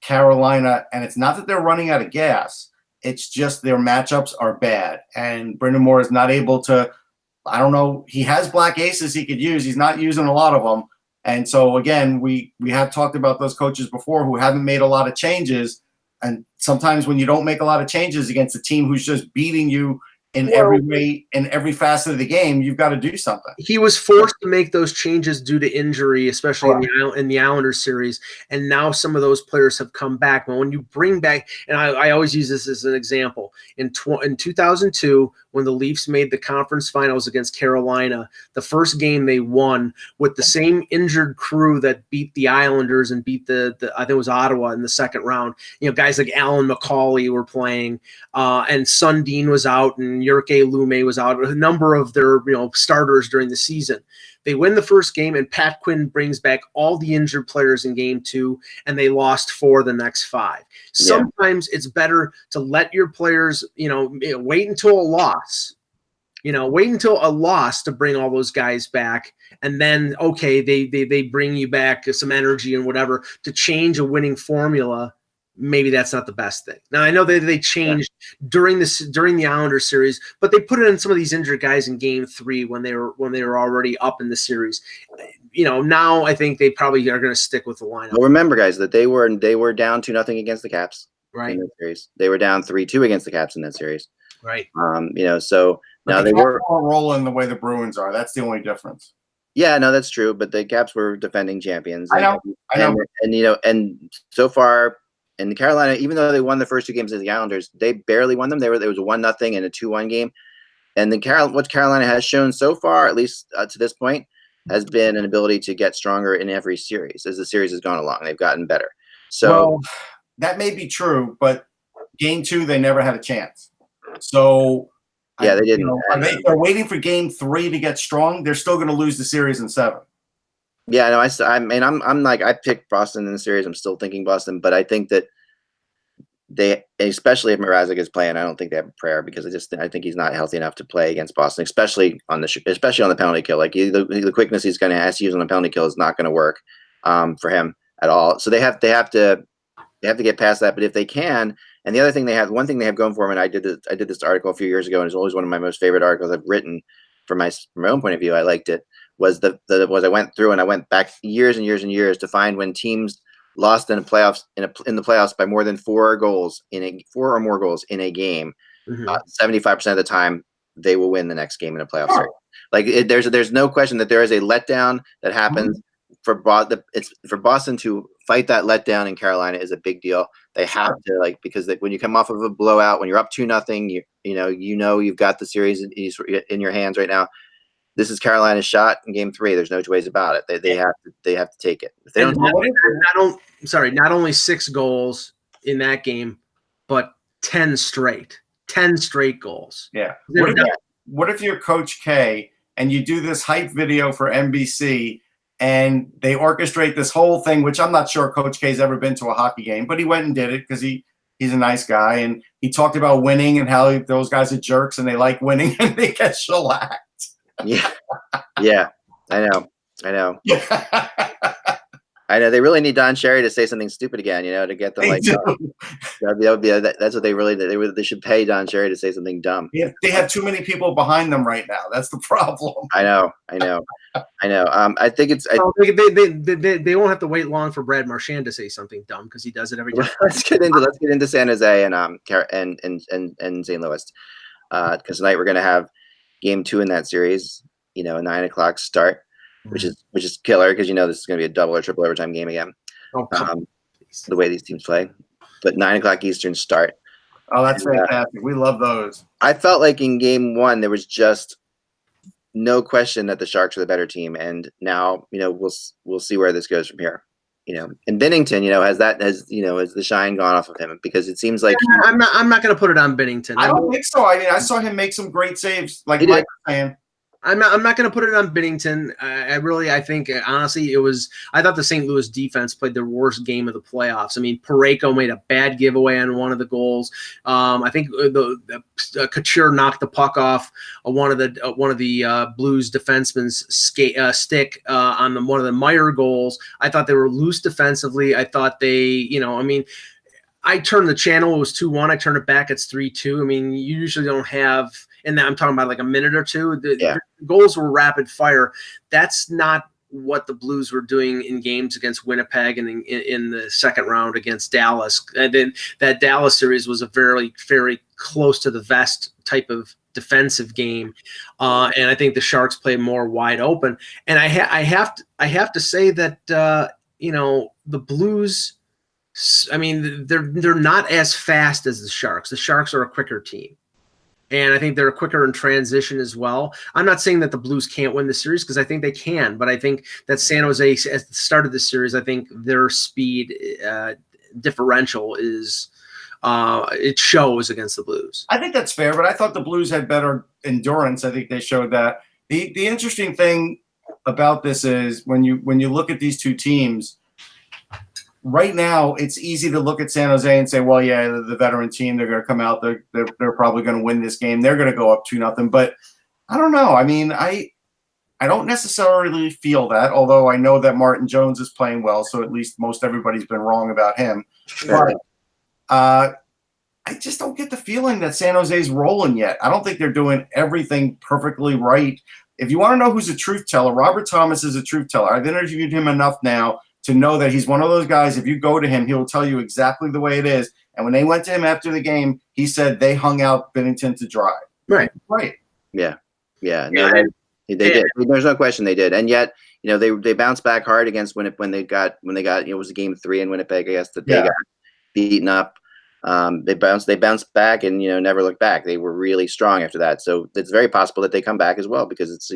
Carolina, and it's not that they're running out of gas, It's just their matchups are bad. And Brendan Moore is not able to, I don't know, he has black aces he could use. He's not using a lot of them. And so, again, we have talked about those coaches before who haven't made a lot of changes. And sometimes when you don't make a lot of changes against a team who's just beating you in every way, in every facet of the game, you've got to do something. He was forced to make those changes due to injury, especially in the Islanders series. And now some of those players have come back. But when you bring back, and I always use this as an example, in 2002, when the Leafs made the conference finals against Carolina, the first game they won with the same injured crew that beat the Islanders and beat the I think it was Ottawa in the second round. You know, guys like Alan McCauley were playing, and Sundin was out, and Jurke Lume was out. A number of their starters during the season. They win the first game, and Pat Quinn brings back all the injured players in game 2, and they lost 4 the next 5. Sometimes it's better to let your players, wait until a loss. Wait until a loss to bring all those guys back, and then they bring you back some energy and whatever to change a winning formula. Maybe that's not the best thing. Now I know they changed during the Islanders series, but they put it in some of these injured guys in game 3 when they were already up in the series. Now I think they probably are going to stick with the lineup. Well, remember, guys, that they were down 2-0 against the Caps. Right. In that series. They were down 3-2 against the Caps in that series. Right. So now they were rolling the way the Bruins are. That's the only difference. Yeah, no, that's true. But the Caps were defending champions. I know. And so far. And Carolina, even though they won the first 2 games as the Islanders, they barely won them. There was a 1-0 and a 2-1 game. And what Carolina has shown so far, at least to this point, has been an ability to get stronger in every series as the series has gone along. They've gotten better. So that may be true, but game 2 they never had a chance. So they didn't. They're waiting for game 3 to get strong. They're still going to lose the series in 7. Yeah, no, I'm like, I picked Boston in the series. I'm still thinking Boston, but I think that they, especially if Mrazek is playing, I don't think they have a prayer because I think he's not healthy enough to play against Boston, especially on the penalty kill. Like the quickness he's going to have to use on the penalty kill is not going to work for him at all. So they have to get past that. But if they can, and the other thing one thing they have going for them, and I did this article a few years ago, and it's always one of my most favorite articles I've written from my own point of view. I liked it. Was I went through and I went back years and years and years to find when teams lost in the playoffs in the playoffs by more than 4 or more goals in a game. 75% of the time they will win the next game in a playoff series. Like there's no question that there is a letdown that happens for Boston to fight that letdown in Carolina is a big deal. They have to because when you come off of a blowout, when you're up 2-0, you've got the series in your hands right now. This is Carolina's shot in game 3. There's no two ways about it. They have to take it. If they not only 6 goals in that game, but 10 straight goals. Yeah. What if you're Coach K and you do this hype video for NBC and they orchestrate this whole thing, which I'm not sure Coach K's ever been to a hockey game, but he went and did it because he's a nice guy, and he talked about winning and how those guys are jerks and they like winning and they get shellacked. Yeah, I know. I know they really need Don Cherry to say something stupid again, to get them that's what they really did. They should pay Don Cherry to say something dumb. Yeah, they have too many people behind them right now. That's the problem. I know. I think it's. They won't have to wait long for Brad Marchand to say something dumb because he does it every time. Let's get into San Jose and St. Louis, because tonight we're gonna have game 2 in that series. A 9:00 start, which is killer because this is going to be a double or triple overtime game again. The way these teams play, but 9:00 Eastern start. Oh, that's fantastic! We love those. I felt like in game 1 there was just no question that the Sharks are the better team, and now we'll see where this goes from here. And Binnington, has the shine gone off of him because it seems like I'm not going to put it on Binnington. I don't think so. I mean, I saw him make some great saves, like Mike was saying. I'm not going to put it on Binnington. I think honestly I thought the St. Louis defense played their worst game of the playoffs. I mean, Parayko made a bad giveaway on one of the goals. I think the Couture knocked the puck off one of the Blues defenseman's stick on one of the Meyer goals. I thought they were loose defensively. I thought they, I turned the channel. It was 2-1. I turned it back. It's 3-2. I mean, you usually don't have, and I'm talking about like a minute or two. The goals were rapid fire. That's not what the Blues were doing in games against Winnipeg and in the second round against Dallas. And then that Dallas series was a very, very close to the vest type of defensive game, and I think the Sharks play more wide open. And I have to say that the Blues. I mean, they're not as fast as the Sharks. The Sharks are a quicker team, and I think they're quicker in transition as well. I'm not saying that the Blues can't win the series because I think they can, but I think that San Jose, at the start of the series, I think their speed differential is it shows against the Blues. I think that's fair, but I thought the Blues had better endurance. I think they showed that. The interesting thing about this is when you look at these two teams. Right now, it's easy to look at San Jose and say, well, yeah, the veteran team, they're going to come out. They're probably going to win this game. They're going to go up 2-0. But I don't know. I mean, I don't necessarily feel that, although I know that Martin Jones is playing well, so at least most everybody's been wrong about him. But I just don't get the feeling that San Jose's rolling yet. I don't think they're doing everything perfectly right. If you want to know who's a truth teller, Robert Thomas is a truth teller. I've interviewed him enough now to know that he's one of those guys, if you go to him, he'll tell you exactly the way it is. And when they went to him after the game, he said they hung out Binnington to dry. Right. Yeah. No, they did. There's no question they did. And yet, they bounced back hard against when they got, it was a game 3 in Winnipeg, I guess, that they got beaten up. They bounced back and never looked back. They were really strong after that. So it's very possible that they come back as well because it's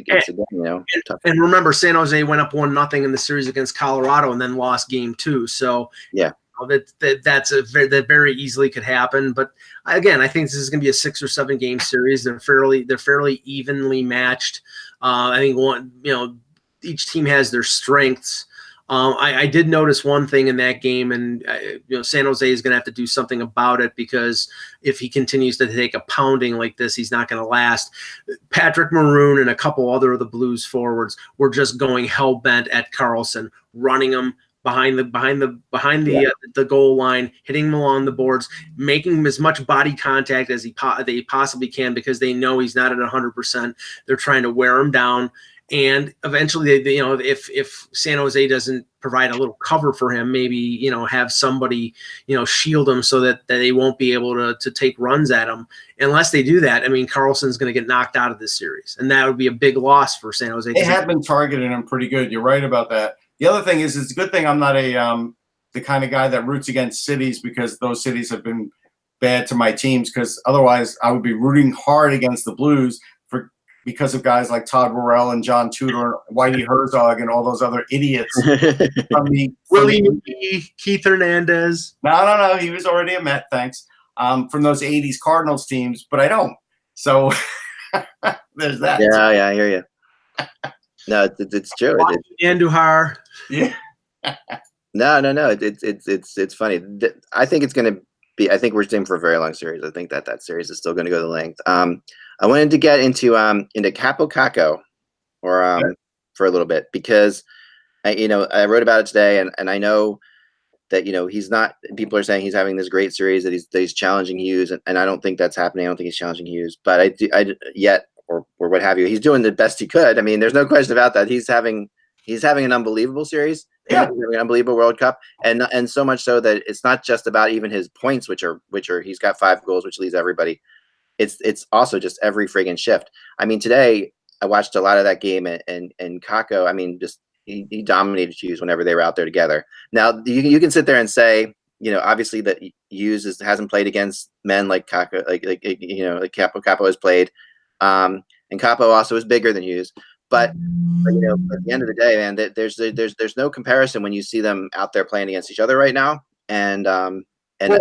tough. And remember, San Jose went up 1-0 in the series against Colorado and then lost game 2. So that very easily could happen. But again, I think this is going to be a 6 or 7 game series. They're fairly evenly matched. I think each team has their strengths. I did notice one thing in that game, and San Jose is going to have to do something about it because if he continues to take a pounding like this, he's not going to last. Patrick Maroon and a couple other of the Blues forwards were just going hell bent at Carlson, running him behind the goal line, hitting him along the boards, making him as much body contact as they possibly can because they know he's not at 100%. They're trying to wear him down. And eventually, if San Jose doesn't provide a little cover for him, maybe have somebody shield him so that they won't be able to take runs at him. Unless they do that, I mean, Carlson's going to get knocked out of this series, and that would be a big loss for San Jose. They have been targeting him pretty good. You're right about that. The other thing is, it's a good thing I'm not the kind of guy that roots against cities because those cities have been bad to my teams. Because otherwise, I would be rooting hard against the Blues because of guys like Todd Worrell and John Tudor and Whitey Herzog and all those other idiots. Willie McGee, Keith Hernandez. No. He was already a Met, thanks. From those 80s Cardinals teams, but I don't. So there's that. Yeah, I hear you. No, it's true. Andujar. Yeah. No. It's funny. I think it's going to be. I think we're in for a very long series. I think that series is still going to go the length. I wanted to get into Capo Caco, for a little bit because I wrote about it today, and I know that he's not. People are saying he's having this great series that he's challenging Hughes, and I don't think that's happening. I don't think he's challenging Hughes, but or what have you. He's doing the best he could. I mean, there's no question about that. He's having an unbelievable series. Yeah. He's having an unbelievable World Cup, and so much so that it's not just about even his points, which are he's got 5 goals, which leads everybody. It's also just every friggin' shift. I mean, today I watched a lot of that game, and Kako, I mean, just he dominated Hughes whenever they were out there together. Now you can sit there and say, obviously that Hughes hasn't played against men like Kako, like Capo has played, and Capo also is bigger than Hughes. But at the end of the day, man, there's no comparison when you see them out there playing against each other right now, and. Right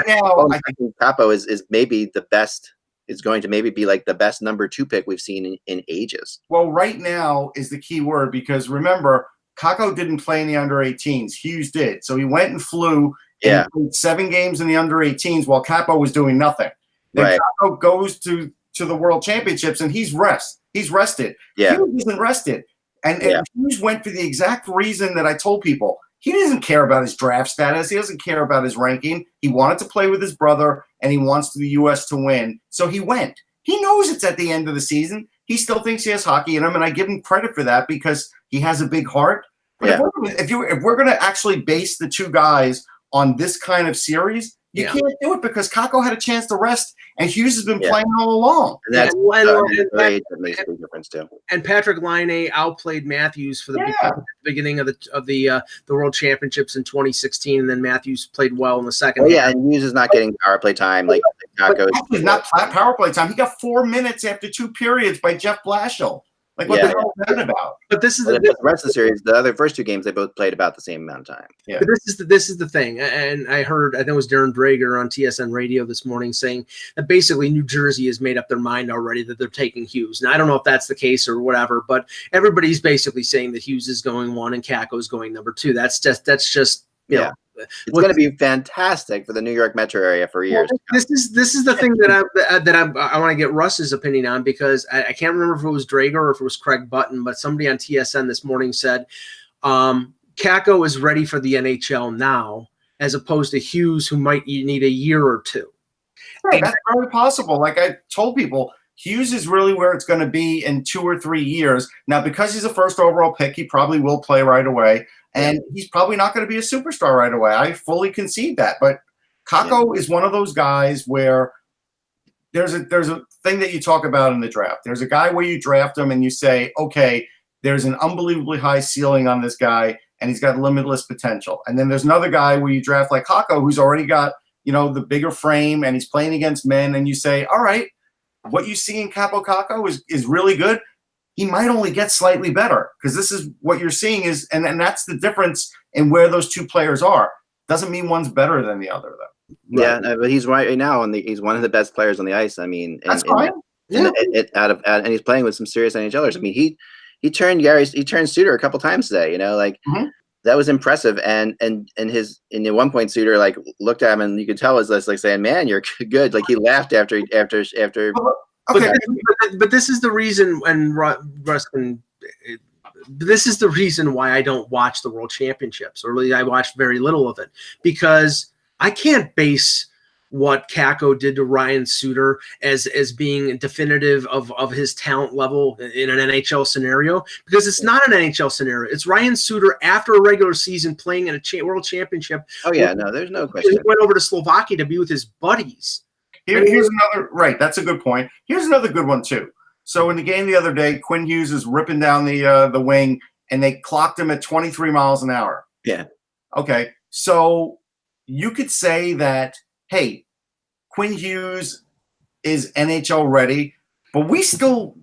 now, I think Capo is maybe the best. Is going to maybe be like the best number 2 pick we've seen in ages. Well, right now is the key word because remember, Kako didn't play in the under 18s. Hughes did, so he went and flew. And played 7 games in the under 18s while Capo was doing nothing. Then Kako goes to the World Championships and he's rested. Yeah, Hughes isn't rested, and Hughes went for the exact reason that I told people. He doesn't care about his draft status. He doesn't care about his ranking. He wanted to play with his brother, and he wants the U.S. to win. So he went. He knows it's at the end of the season. He still thinks he has hockey in him, and I give him credit for that because he has a big heart. But if we're going to actually base the two guys on this kind of series, you can't do it because Kako had a chance to rest, and Hughes has been playing all along. And that's that makes a big difference too. And Patrick Laine outplayed Matthews for the beginning of the World Championships in 2016, and then Matthews played well in the second. Oh, yeah, and Hughes is not getting power play time like Kako. He's not power play time. He got 4 minutes after 2 periods by Jeff Blashill. Like, what the hell is that about? But this is the rest of the series. The other first 2 games, they both played about the same amount of time. Yeah. But this is the thing, and I think it was Darren Drager on TSN Radio this morning saying that basically New Jersey has made up their mind already that they're taking Hughes. Now I don't know if that's the case or whatever, but everybody's basically saying that Hughes is going 1 and Kako is going number 2. That's just you know. It's going to be fantastic for the New York metro area for years. This is the thing that I want to get Russ's opinion on, because I can't remember if it was Drager or if it was Craig Button, but somebody on TSN this morning said Kako is ready for the NHL now, as opposed to Hughes, who might need a year or 2. Right, that's very possible. Like I told people, Hughes is really where it's going to be in 2 or 3 years. Now, because he's a first overall pick, he probably will play right away. And he's probably not going to be a superstar right away. I fully concede that. But Kako is one of those guys where there's a thing that you talk about in the draft. There's a guy where you draft him and you say, okay, there's an unbelievably high ceiling on this guy, and he's got limitless potential. And then there's another guy where you draft like Kako, who's already got, the bigger frame, and he's playing against men, and you say, all right, what you see in Kaapo Kakko is really good. He might only get slightly better, because this is what you're seeing is, and that's the difference in where those 2 players are. Doesn't mean one's better than the other, though. Yeah, but he's right now, and he's one of the best players on the ice. I mean, that's fine. And he's playing with some serious NHLers. I mean, he turned Suter a couple times today. That was impressive. And at one point, Suter like looked at him, and you could tell it was like saying, "Man, you're good." Like he laughed after. Okay. But this is the reason, and Russ can. This is the reason why I don't watch the World Championships, or really I watch very little of it, because I can't base what Kakko did to Ryan Suter as being definitive of his talent level in an NHL scenario, because it's not an NHL scenario. It's Ryan Suter after a regular season playing in a World Championship. Oh yeah, no, there's no question. He went over to Slovakia to be with his buddies. Here's another, right, that's a good point. Here's another good one, too. So in the game the other day, Quinn Hughes is ripping down the wing, and they clocked him at 23 miles an hour. Yeah. Okay, so you could say that, hey, Quinn Hughes is NHL ready, but we still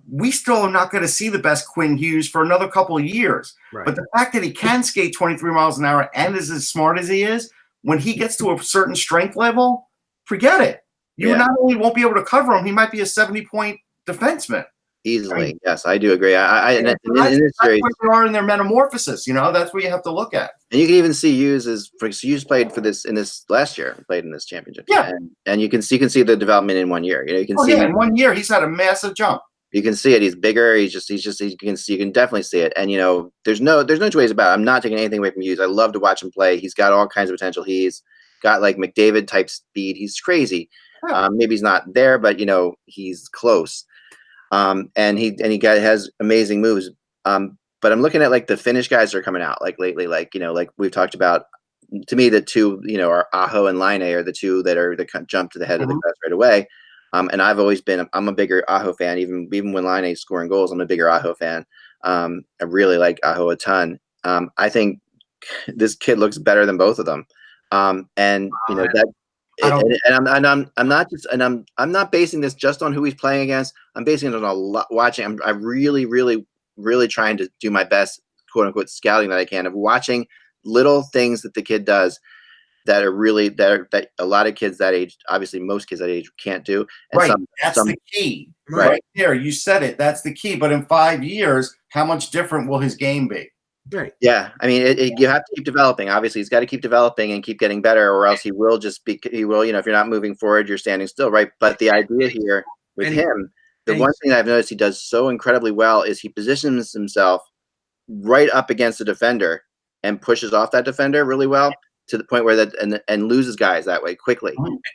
are not going to see the best Quinn Hughes for another couple of years. Right. But the fact that he can skate 23 miles an hour and is as smart as he is, when he gets to a certain strength level, forget it. You not only won't be able to cover him, he might be a 70-point defenseman. Easily, right? Yes, I do agree. In this series, where they are in their metamorphosis. That's what you have to look at. And you can even see Hughes played in this last year, played in this championship. Yeah, and you can see the development in 1 year. You can see in 1 year he's had a massive jump. You can see it. He's bigger. You can definitely see it. And there's no two ways about it. I'm not taking anything away from Hughes. I love to watch him play. He's got all kinds of potential. He's got like McDavid type speed. He's crazy. Maybe he's not there, but he's close. And he has amazing moves. But I'm looking at like the Finnish guys that are coming out like lately, like we've talked about. To me, the 2 are Aho and Laine are the 2 that jump to the head of the class right away. And I've always been I'm a bigger Aho fan. Even when Laine's scoring goals, I'm a bigger Aho fan. I really like Aho a ton. I think this kid looks better than both of them. And that. I'm not basing this just on who he's playing against. I'm basing it on a lot watching. I'm really, really, really trying to do my best, quote unquote, scouting that I can of watching little things that the kid does that a lot of kids that age, obviously most kids that age can't do. And that's the key. Right there, you said it. That's the key. But in 5 years, how much different will his game be? Right. Yeah. I mean, you have to keep developing. Obviously, he's got to keep developing and keep getting better, or else he will, if you're not moving forward, you're standing still. Right. But the idea here with him, the one thing that I've noticed he does so incredibly well is he positions himself right up against the defender and pushes off that defender really well to the point where and loses guys that way quickly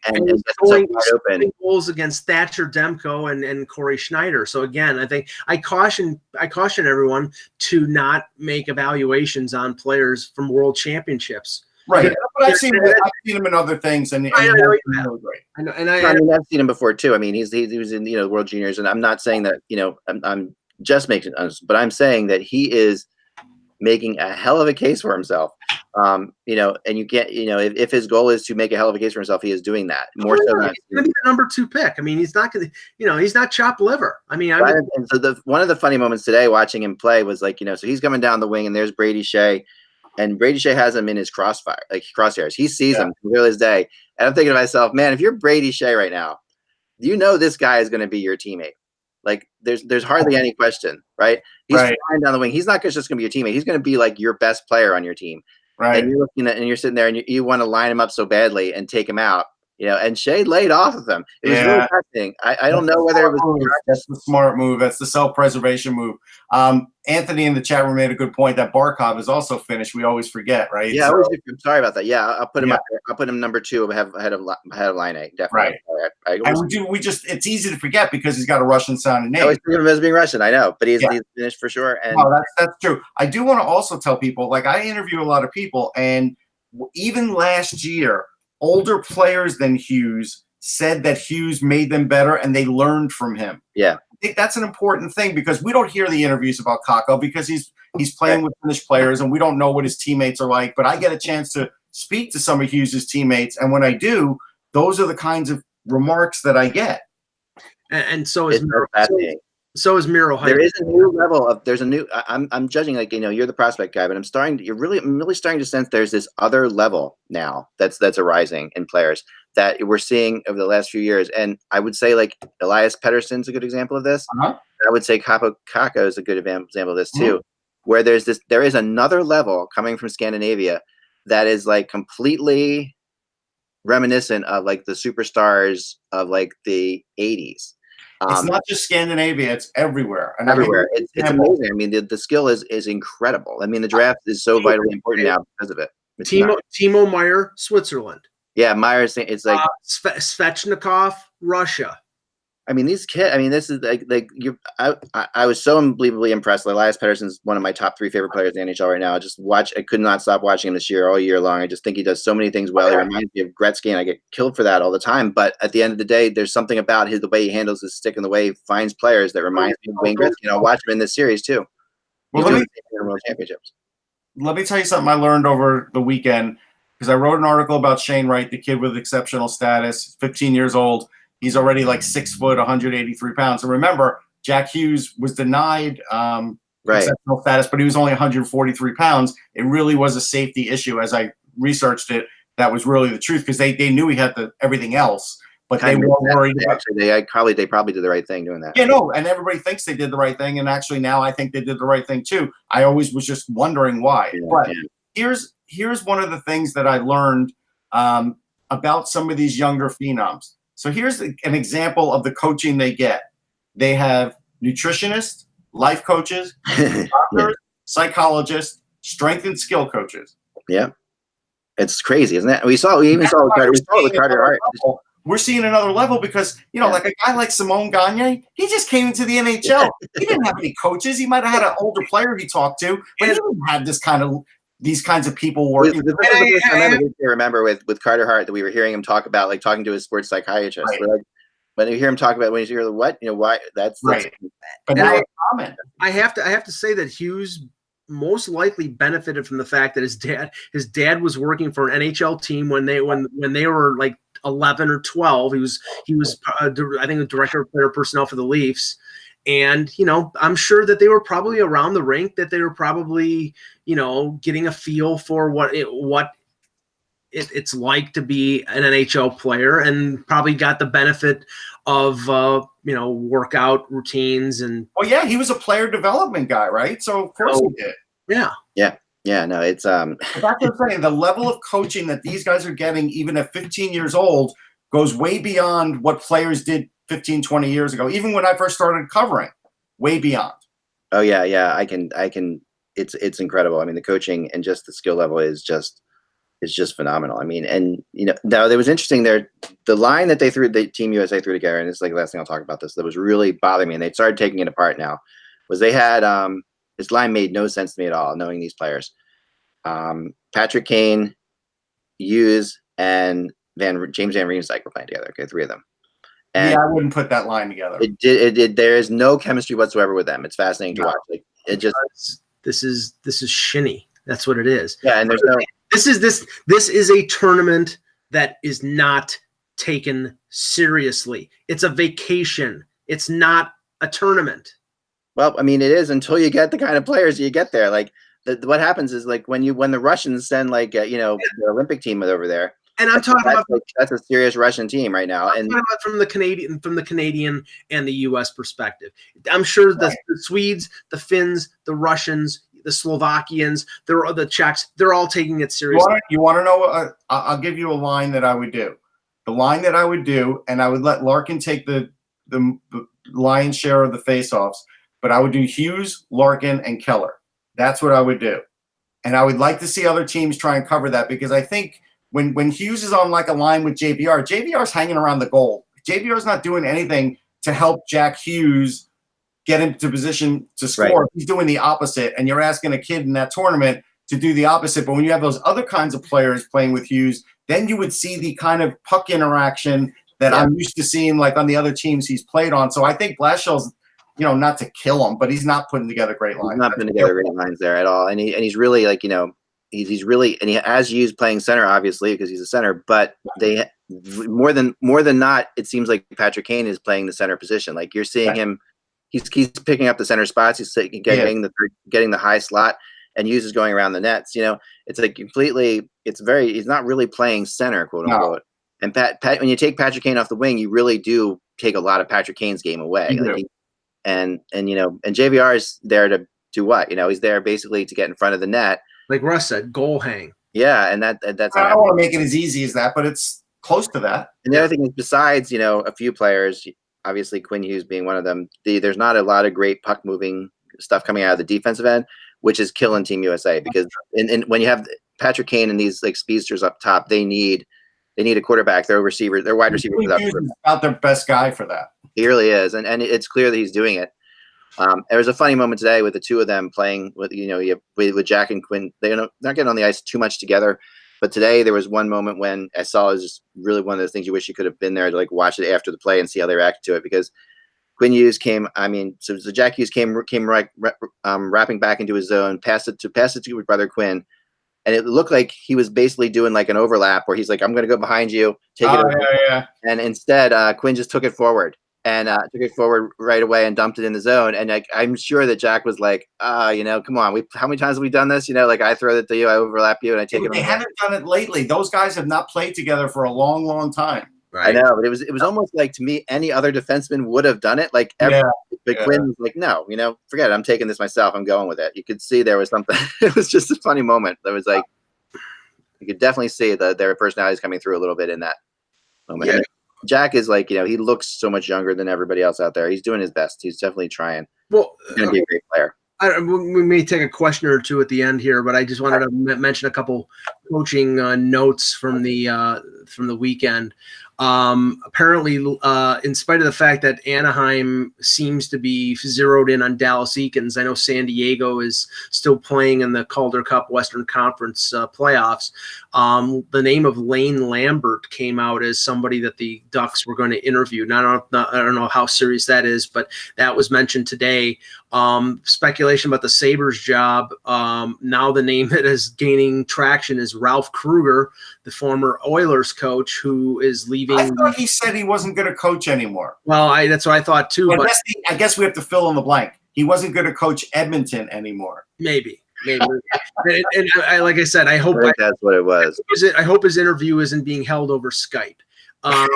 and gets scoring open. Goals against Thatcher Demko and Corey Schneider. So again, I think I caution everyone to not make evaluations on players from world championships. Right, but I've seen him in other things, and I know, really great. I know, and I mean, I've seen him before too. I mean, he was in World Juniors, and I'm not saying that I'm just making, but I'm saying that he is making a hell of a case for himself. And you can't, if his goal is to make a hell of a case for himself, he is doing that more so. He's going to be the number 2 pick. I mean, he's not going to, he's not chopped liver. I mean, and so one of the funny moments today watching him play was like, so he's coming down the wing, and there's Brady Shea, and Brady Shea has him in his crosshairs. He sees him clear as day, and I'm thinking to myself, man, if you're Brady Shea right now, this guy is going to be your teammate. Like there's hardly any question, right? He's flying down the wing. He's not just going to be your teammate. He's going to be like your best player on your team. Right. And you're looking at, and you're sitting there, and you want to line him up so badly and take him out, and Shea laid off of him. It was really fascinating. I don't know whether it was that's the smart move. That's the self-preservation move. Anthony in the chat room made a good point that Barkov is also finished. We always forget, right? Yeah, I'm sorry about that. Yeah, I'll put him up there. I'll put him number 2 ahead of Line A. Definitely. Right. It's easy to forget because he's got a Russian sounding name. I always think of him as being Russian. I know, but he's finished for sure. And that's true. I do want to also tell people, like I interview a lot of people, and even last year, older players than Hughes said that Hughes made them better and they learned from him. Yeah. I think that's an important thing because we don't hear the interviews about Kakko because he's playing with Finnish players and we don't know what his teammates are like. But I get a chance to speak to some of Hughes's teammates, and when I do, those are the kinds of remarks that I get. And so is Miro. There is a new level of I'm judging like you're the prospect guy, but I'm really starting to sense there's this other level now that's arising in players that we're seeing over the last few years. And I would say like Elias Pettersson's a good example of this. I would say Kakko is a good example of this too, where there is another level coming from Scandinavia that is like completely reminiscent of like the superstars of like the 80s. It's not just Scandinavia; it's everywhere. And everywhere, it's amazing. I mean, the skill is incredible. I mean, the draft is so vitally important now because of it. Timo Meyer, Switzerland. Yeah, Meyer's. It's like Svechnikov, Russia. I mean, these kids. I mean, this is like you. I was so unbelievably impressed. Elias Pettersson's one of my top 3 favorite players in the NHL right now. I could not stop watching him this year, all year long. I just think he does so many things well. He reminds me of Gretzky, and I get killed for that all the time. But at the end of the day, there's something about the way he handles his stick and the way he finds players that reminds me of Wayne Gretzky. And I'll watch him in this series too. Well, World Championships. Let me tell you something I learned over the weekend because I wrote an article about Shane Wright, the kid with exceptional status, 15 years old. He's already like 6 foot, 183 pounds. And remember, Jack Hughes was denied exceptional status, but he was only 143 pounds. It really was a safety issue. As I researched it, that was really the truth because they knew he had everything else, but they weren't worried. They probably did the right thing doing that. Yeah, no, and everybody thinks they did the right thing, and actually now I think they did the right thing too. I always was just wondering why. But here's one of the things that I learned about some of these younger phenoms. So here's an example of the coaching they get. They have nutritionists, life coaches, doctors, psychologists, strength and skill coaches. Yeah. It's crazy, isn't it? We even saw with Carter Hart. We're seeing another level because, like a guy like Simone Gagne, he just came into the NHL. He didn't have any coaches. He might have had an older player he talked to, but he didn't have these kinds of people working. I remember with Carter Hart that we were hearing him talk about, like talking to his sports psychiatrist. Right. Like, when you hear him talk about, when you hear the what, why, that's right. But now I have to say that Hughes most likely benefited from the fact that his dad was working for an NHL team when they were like 11 or 12. He was I think the director of player personnel for the Leafs. And, I'm sure that they were probably around the rink, that they were probably, getting a feel for what it's like to be an NHL player, and probably got the benefit of, workout routines. And he was a player development guy, right? So of course he did. Yeah. No, it's That's what I'm saying. The level of coaching that these guys are getting, even at 15 years old, goes way beyond what players did 15, 20 years ago. Even when I first started covering, way beyond. Oh yeah. I can. it's incredible. I mean, the coaching and just the skill level is just phenomenal. I mean, and now it was interesting there. The line that the Team USA threw together, and this is like the last thing I'll talk about this, that was really bothering me, and they started taking it apart now, was they had this line made no sense to me at all, knowing these players. Patrick Kane, Hughes, and James Van Riemsdyk were playing together. Okay, 3 of them. And I wouldn't put that line together. It did. There is no chemistry whatsoever with them. It's fascinating to watch. Like it just. This is shinny. That's what it is. Yeah, and there's no. This is a tournament that is not taken seriously. It's a vacation. It's not a tournament. Well, I mean, it is until you get the kind of players you get there. Like what happens is like when the Russians send like the Olympic team over there. And I'm talking about that's a serious Russian team right now. I'm talking about from the Canadian and the U.S. perspective. I'm sure the Swedes, the Finns, the Russians, the Slovakians, the Czechs, they're all taking it seriously. You want to know? I'll give you a line that I would do. The line that I would do, and I would let Larkin take the lion's share of the face-offs, but I would do Hughes, Larkin, and Keller. That's what I would do. And I would like to see other teams try and cover that, because I think when Hughes is on like a line with JVR's hanging around the goal. JVR's not doing anything to help Jack Hughes get into position to score. Right. He's doing the opposite, and you're asking a kid in that tournament to do the opposite. But when you have those other kinds of players playing with Hughes, then you would see the kind of puck interaction that I'm used to seeing like on the other teams he's played on. So I think Blashill's, not to kill him, but he's not putting together great lines. He's not putting together great lines there at all. And he's really like, he's really, and he has Hughes playing center, obviously, because he's a center, but they more than not, it seems like Patrick Kane is playing the center position. Like you're seeing him, he's picking up the center spots. He's getting the high slot, and Hughes is going around the nets. It's like completely, he's not really playing center, quote unquote. And when you take Patrick Kane off the wing, you really do take a lot of Patrick Kane's game away. And JVR is there to do what? He's there basically to get in front of the net. Like Russ said, goal hang. Yeah, and that's. I don't want to make it as easy as that, but it's close to that. And the other thing is, besides a few players, obviously Quinn Hughes being one of them, there's not a lot of great puck moving stuff coming out of the defensive end, which is killing Team USA, because when you have Patrick Kane and these like speedsters up top, they need a quarterback. Their wide receiver is about their best guy for that. He really is, and it's clear that he's doing it. There was a funny moment today with the two of them playing with with Jack and Quinn. They're not getting on the ice too much together, but today there was one moment when I saw it was just really one of those things you wish you could have been there to like watch it after the play and see how they reacted to it, because Quinn Hughes came. So Jack Hughes came wrapping back into his zone, pass it to his brother Quinn, and it looked like he was basically doing like an overlap where he's like, "I'm going to go behind you, take it over." Yeah. And instead, Quinn just took it forward. And took it forward right away and dumped it in the zone. And I'm sure that Jack was like, come on, how many times have we done this? Like I throw it to you, I overlap you, and I take it. They haven't done it lately. Those guys have not played together for a long, long time. Right. I know, but it was almost like, to me, any other defenseman would have done it. Like Quinn was like, no, forget it. I'm taking this myself. I'm going with it. You could see there was something. It was just a funny moment. There was like, you could definitely see that their personalities coming through a little bit in that moment. Yeah. Jack is like, he looks so much younger than everybody else out there. He's doing his best. He's definitely trying. Well, he's going to be a great player. We may take a question or two at the end here, but I just wanted to mention a couple coaching notes from the weekend. Apparently, in spite of the fact that Anaheim seems to be zeroed in on Dallas Eakins, I know San Diego is still playing in the Calder Cup Western Conference playoffs. The name of Lane Lambert came out as somebody that the Ducks were going to interview. Now, I don't know how serious that is, but that was mentioned today. Speculation about the Sabres job. Now the name that is gaining traction is Ralph Kruger, the former Oilers coach, who is leaving. I thought he said he wasn't going to coach anymore. Well, that's what I thought too. But I guess we have to fill in the blank. He wasn't going to coach Edmonton anymore. Maybe. and like I said, I hope that's what it was. I hope his interview isn't being held over Skype. Now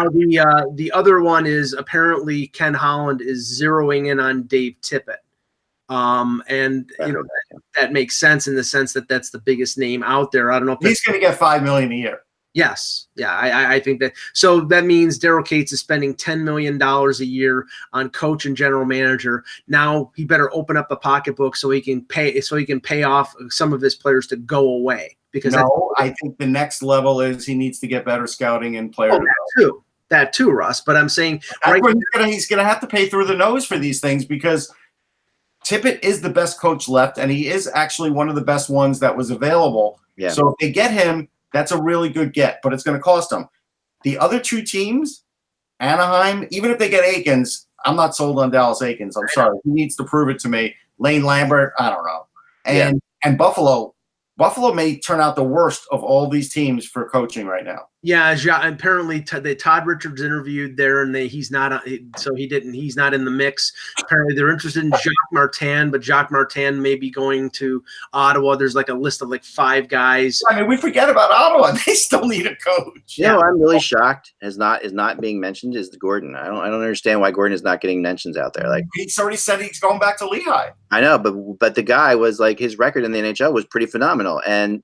the other one is apparently Ken Holland is zeroing in on Dave Tippett. That makes sense in the sense that that's the biggest name out there. I don't know if he's going to get $5 million a year. Yes. Yeah, I think that. So that means Daryl Cates is spending $10 million a year on coach and general manager. Now he better open up the pocketbook so he can pay off some of his players to go away. Because I think the next level is he needs to get better scouting and player development. That too, Russ. But I'm saying he's gonna have to pay through the nose for these things, because Tippett is the best coach left, and he is actually one of the best ones that was available. Yeah. So if they get him, that's a really good get, but it's going to cost them. The other two teams, Anaheim, even if they get Akins, I'm not sold on Dallas Akins. I'm sorry. He needs to prove it to me. Lane Lambert, I don't know. And Buffalo may turn out the worst of all these teams for coaching right now. Yeah, apparently Todd Richards interviewed there, and he's not in the mix. Apparently they're interested in Jacques Martin, but Jacques Martin may be going to Ottawa. There's like a list of like 5 guys. I mean, we forget about Ottawa. They still need a coach. You know, I'm really shocked is not being mentioned is Gordon. I don't understand why Gordon is not getting mentions out there. Like, he's already said he's going back to Lehigh. I know, but the guy was like, his record in the NHL was pretty phenomenal, and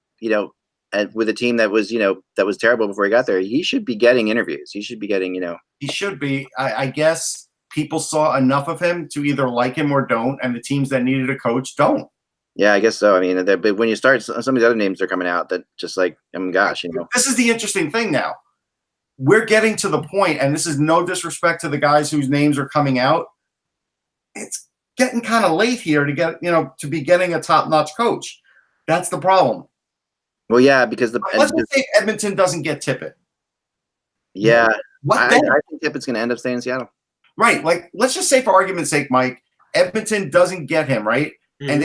and with a team that was terrible before he got there, he should be getting interviews. He should be getting, He should be. I guess people saw enough of him to either like him or don't, and the teams that needed a coach don't. Yeah, I guess so. I mean, but when you start, some of these other names are coming out that just like, oh my gosh, This is the interesting thing now. We're getting to the point, and this is no disrespect to the guys whose names are coming out. It's getting kind of late here to get, to be getting a top-notch coach. That's the problem. Well, yeah, because let's just say Edmonton doesn't get Tippett. Yeah, I think Tippett's going to end up staying in Seattle. Right. Like, let's just say, for argument's sake, Mike, Edmonton doesn't get him, right? Mm-hmm. And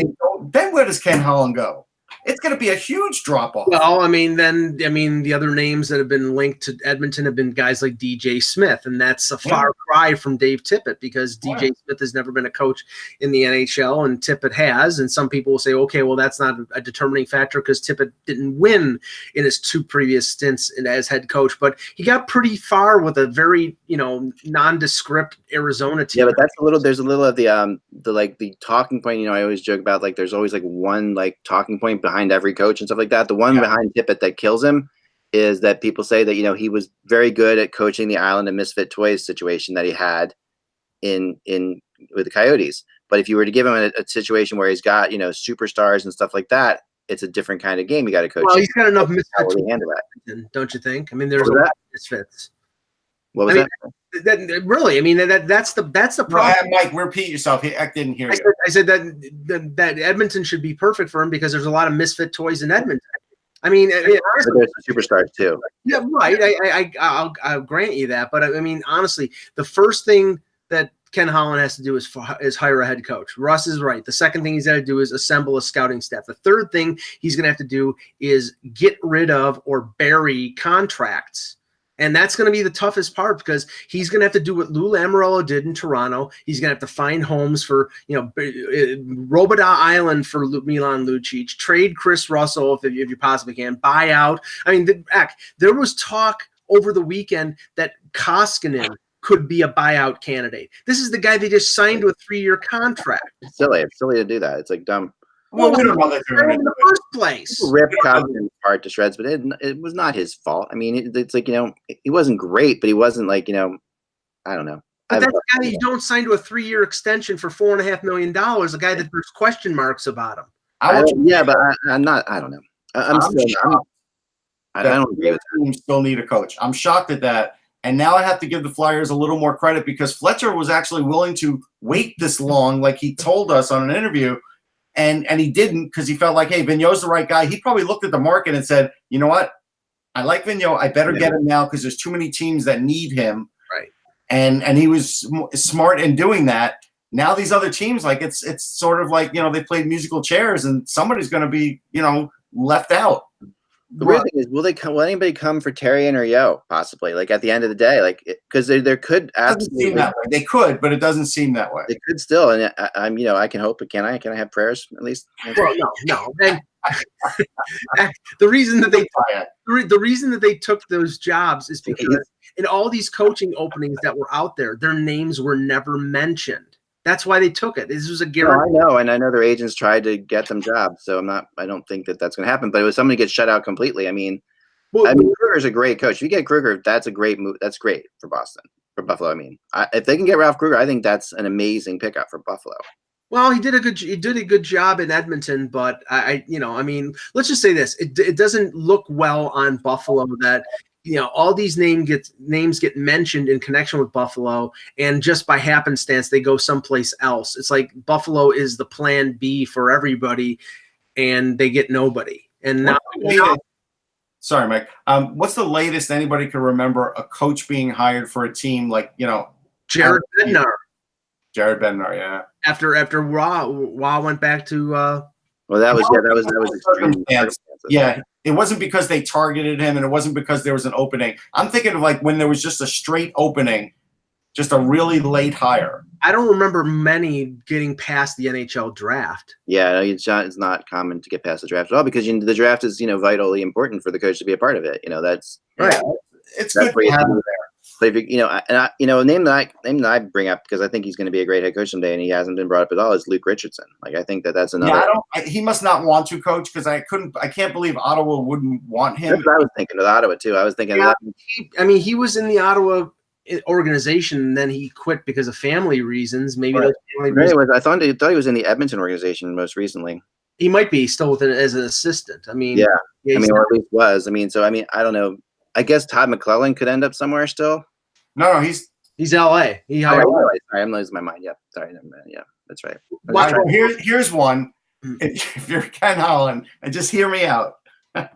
then where does Ken Holland go? It's going to be a huge drop-off. Well, the other names that have been linked to Edmonton have been guys like DJ Smith, and that's a far cry from Dave Tippett, because DJ Smith has never been a coach in the NHL, and Tippett has. And some people will say, okay, well, that's not a determining factor because Tippett didn't win in his 2 previous stints as head coach, but he got pretty far with a very, nondescript Arizona team. Yeah, but there's a little of the talking point. I always joke about, like, there's always like one like talking point behind every coach and stuff like that. The one behind Tippett that kills him is that people say that he was very good at coaching the Island of Misfit Toys situation that he had in with the Coyotes. But if you were to give him a situation where he's got superstars and stuff like that, it's a different kind of game. You got to coach. Well, he's got enough misfit toys, handle that, don't you think? I mean, there's a lot of misfits. What was that? That's the problem. Mike, repeat yourself. I didn't hear you. I said that Edmonton should be perfect for him because there's a lot of misfit toys in Edmonton. I mean, there's superstars too. Yeah, right. I'll grant you that, but I mean, honestly, the first thing that Ken Holland has to do is hire a head coach. Russ is right. The second thing he's got to do is assemble a scouting staff. The third thing he's going to have to do is get rid of or bury contracts. And that's going to be the toughest part because he's going to have to do what Lou Lamoriello did in Toronto. He's going to have to find homes for, Robidas Island for Milan Lucic, trade Chris Russell if you possibly can, buy out. I mean, there was talk over the weekend that Koskinen could be a buyout candidate. This is the guy they just signed to a 3-year contract. It's silly to do that. It's like dumb. Well, we don't know that in the first place. Rip Cosman apart to shreds, but it was not his fault. I mean, it's like, he wasn't great, but he wasn't like, I don't know. But that's a guy you don't sign to a 3-year extension for $4.5 million, a guy that there's question marks about him. But I'm not, I don't know. I don't agree with that. Teams still need a coach. I'm shocked at that. And now I have to give the Flyers a little more credit because Fletcher was actually willing to wait this long, like he told us on an interview. And he didn't because he felt like, hey, Vigneault's the right guy. He probably looked at the market and said, you know what? I like Vigneault. I better get him now because there's too many teams that need him. Right. And he was smart in doing that. Now these other teams, like it's sort of like, they played musical chairs and somebody's going to be, left out. The weird thing is, will anybody come for Therrien or Yo? Possibly, like at the end of the day, like because there could absolutely seem that way. They could, but it doesn't seem that way. They could still, and I'm I can hope. Can I have prayers at least? Well, no. And the reason that they took those jobs is because in all these coaching openings that were out there, their names were never mentioned. That's why they took it. This was a guarantee. I know, and I know their agents tried to get them jobs. So I don't think that that's going to happen. But it was somebody gets shut out completely. I mean, Well, I mean, Kruger's a great coach. If you get Kruger, that's a great move. That's great for Buffalo. I mean, if they can get Ralph Kruger, I think that's an amazing pickup for Buffalo. well, he did a good job in Edmonton, but I mean, let's just say this: it doesn't look well on Buffalo that all these names get mentioned in connection with Buffalo, and just by happenstance they go someplace else. It's like Buffalo is the plan B for everybody, and they get nobody. And now, sorry, Mike. What's the latest anybody can remember a coach being hired for a team like Jared Bednar. Jared Bednar, yeah. After Wah went back to. Well, that was extreme. Yeah, it wasn't because they targeted him, and it wasn't because there was an opening. I'm thinking of like when there was just a straight opening, just a really late hire. I don't remember many getting past the NHL draft. Yeah, it's not common to get past the draft at all because the draft is vitally important for the coach to be a part of it. That's right. It's good to have him there. But if a name that I bring up because I think he's going to be a great head coach someday, and he hasn't been brought up at all, is Luke Richardson. Like I think that's another. Yeah, he must not want to coach because I can't believe Ottawa wouldn't want him. That's what I was thinking of Ottawa too. I was thinking. Yeah, he was in the Ottawa organization, and then he quit because of family reasons. Maybe right. those family reasons. I thought he was in the Edmonton organization most recently. He might be still with it as an assistant. I mean, or at least was. I don't know. I guess Todd McClellan could end up somewhere still. No, he's LA. Sorry, I'm losing my mind. Yeah, sorry. Yeah, that's right. Well, here's one. If you're Ken Holland, and just hear me out.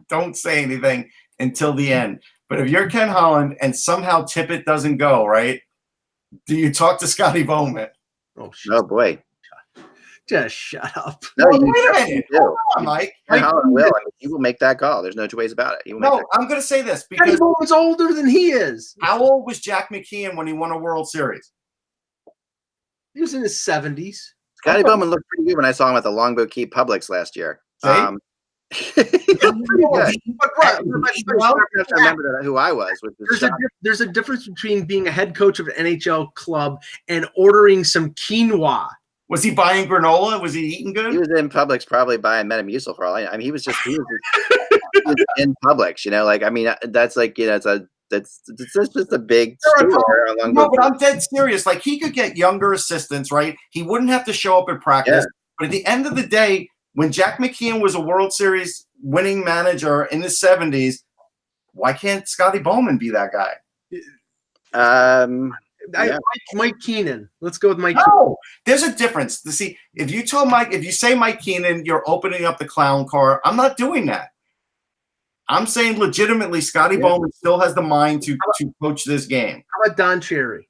Don't say anything until the end. But if you're Ken Holland and somehow Tippett doesn't go, right? Do you talk to Scotty Bowman? Oh boy. Just shut up. No, wait a minute. Hold on, Mike. Holland will. He will make that call. There's no two ways about it. I'm going to say this because Scotty Bowman's older than he is. How old was Jack McKeon when he won a World Series? He was in his 70s. Scotty Bowman looked pretty good when I saw him at the Longboat Key Publix last year. I remember who I was. There's a difference between being a head coach of an NHL club and ordering some quinoa. Was he buying granola? Was he eating good? He was in Publix probably buying Metamucil for all I know. I mean, he was in Publix, that's like, that's just a big store. No, but I'm dead serious. Like, he could get younger assistants, right? He wouldn't have to show up at practice. Yeah. But at the end of the day, when Jack McKeon was a World Series winning manager in the 70s, why can't Scotty Bowman be that guy? Mike Keenan. Let's go with Mike. No, there's a difference. See, if you say Mike Keenan, you're opening up the clown car. I'm not doing that. I'm saying legitimately, Scotty Bowman still has the mind to coach this game. How about Don Cherry?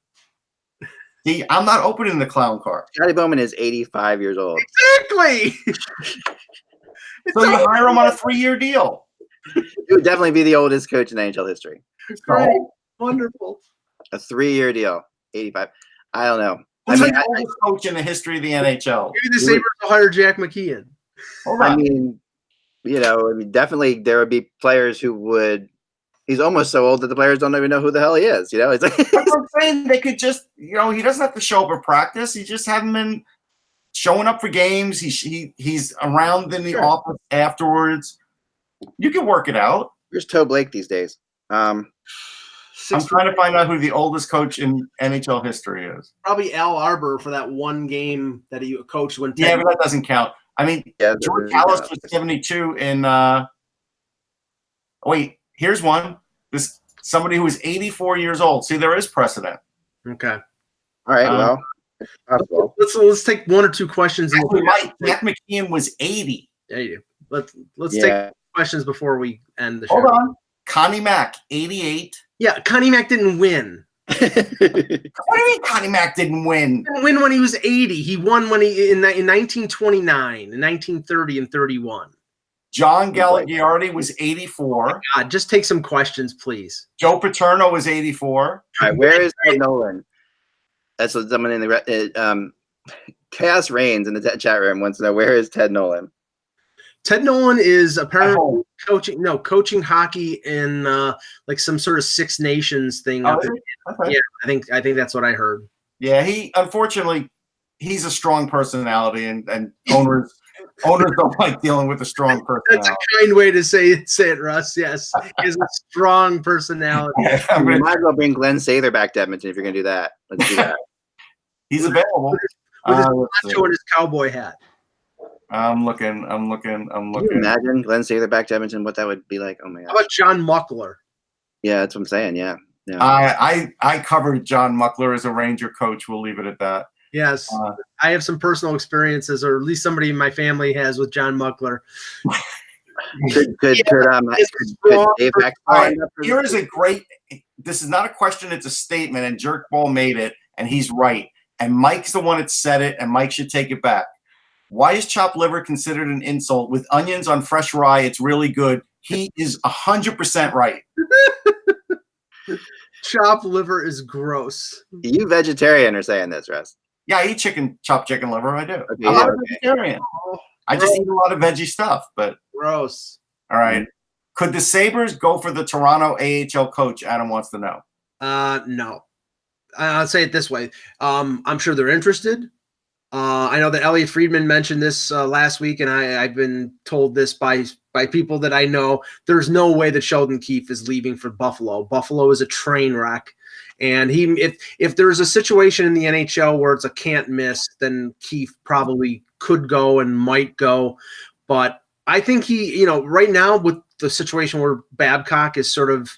See, I'm not opening the clown car. Scotty Bowman is 85 years old. Exactly. So you hire him on a 3-year deal. He would definitely be the oldest coach in NHL history. Great. Wonderful. A 3-year deal, 85. I don't know. Who's the oldest coach in the history of the NHL? Maybe the Sabres will hire Jack McKeon. Definitely there would be players who would. He's almost so old that the players don't even know who the hell he is. It's like, that's what I'm saying. They could just, he doesn't have to show up at practice. He just haven't been showing up for games. He's around in the office afterwards. You can work it out. Where's Toe Blake these days? I'm trying to find out who the oldest coach in NHL history is. Probably Al Arbor for that one game that he coached when. Yeah, but that doesn't count. I mean, George Callis was 72 in. Wait, here's one. Somebody who is 84 years old. See, there is precedent. Okay. All right. Let's take one or two questions. Jack McKeon was 80. There you go. Let's take questions before we end the show. Hold on. Connie Mack, 88. Yeah, Connie Mack didn't win. What do you mean Connie Mack didn't win? He didn't win when he was 80. He won when in 1929, in 1930, and 31. John Galliardi was 84. Oh God, just take some questions, please. Joe Paterno was 84. All right, where is Ted Nolan? That's what someone in the Chaos Reigns in the chat room wants to know, where is Ted Nolan? Ted Nolan is apparently coaching hockey in like some sort of Six Nations thing. Okay. Yeah, I think that's what I heard. Yeah, unfortunately he's a strong personality, and owners Owners don't like dealing with a strong That's personality. a kind way to say it, Russ. Yes, he has a strong personality. You might as well bring Glenn Sather back to Edmonton if you're going to do that. Let's do that. He's available. With his Let's see. poncho and his cowboy hat. I'm looking. Can you imagine Glenn Sather back to Edmonton? What that would be like? Oh my How gosh. about John Muckler? Yeah, that's what I'm saying. Yeah. I covered John Muckler as a Ranger coach. We'll leave it at that. Yes, I have some personal experiences, or at least somebody in my family has, with John Muckler. Could Dave Hacksaw end up for Here is a great. This is not a question; it's a statement. And Jerkball made it, and he's right. And Mike's the one that said it, and Mike should take it back. Why is chopped liver considered an insult? With onions on fresh rye, it's really good. He is 100% right. Chopped liver is gross. You vegetarian are saying this, Russ. Yeah, I eat chopped chicken liver. I do. Okay, I'm not a okay. vegetarian. I just eat a lot of veggie stuff. But Gross. all right, could the Sabres go for the Toronto AHL coach? Adam wants to know. No. I'll say it this way. I'm sure they're interested. I know that Elliot Friedman mentioned this last week, and I've been told this by people that I know. There's no way that Sheldon Keefe is leaving for Buffalo. Buffalo is a train wreck. And if there's a situation in the NHL where it's a can't miss, then Keefe probably could go and might go. But I think right now with the situation where Babcock is sort of,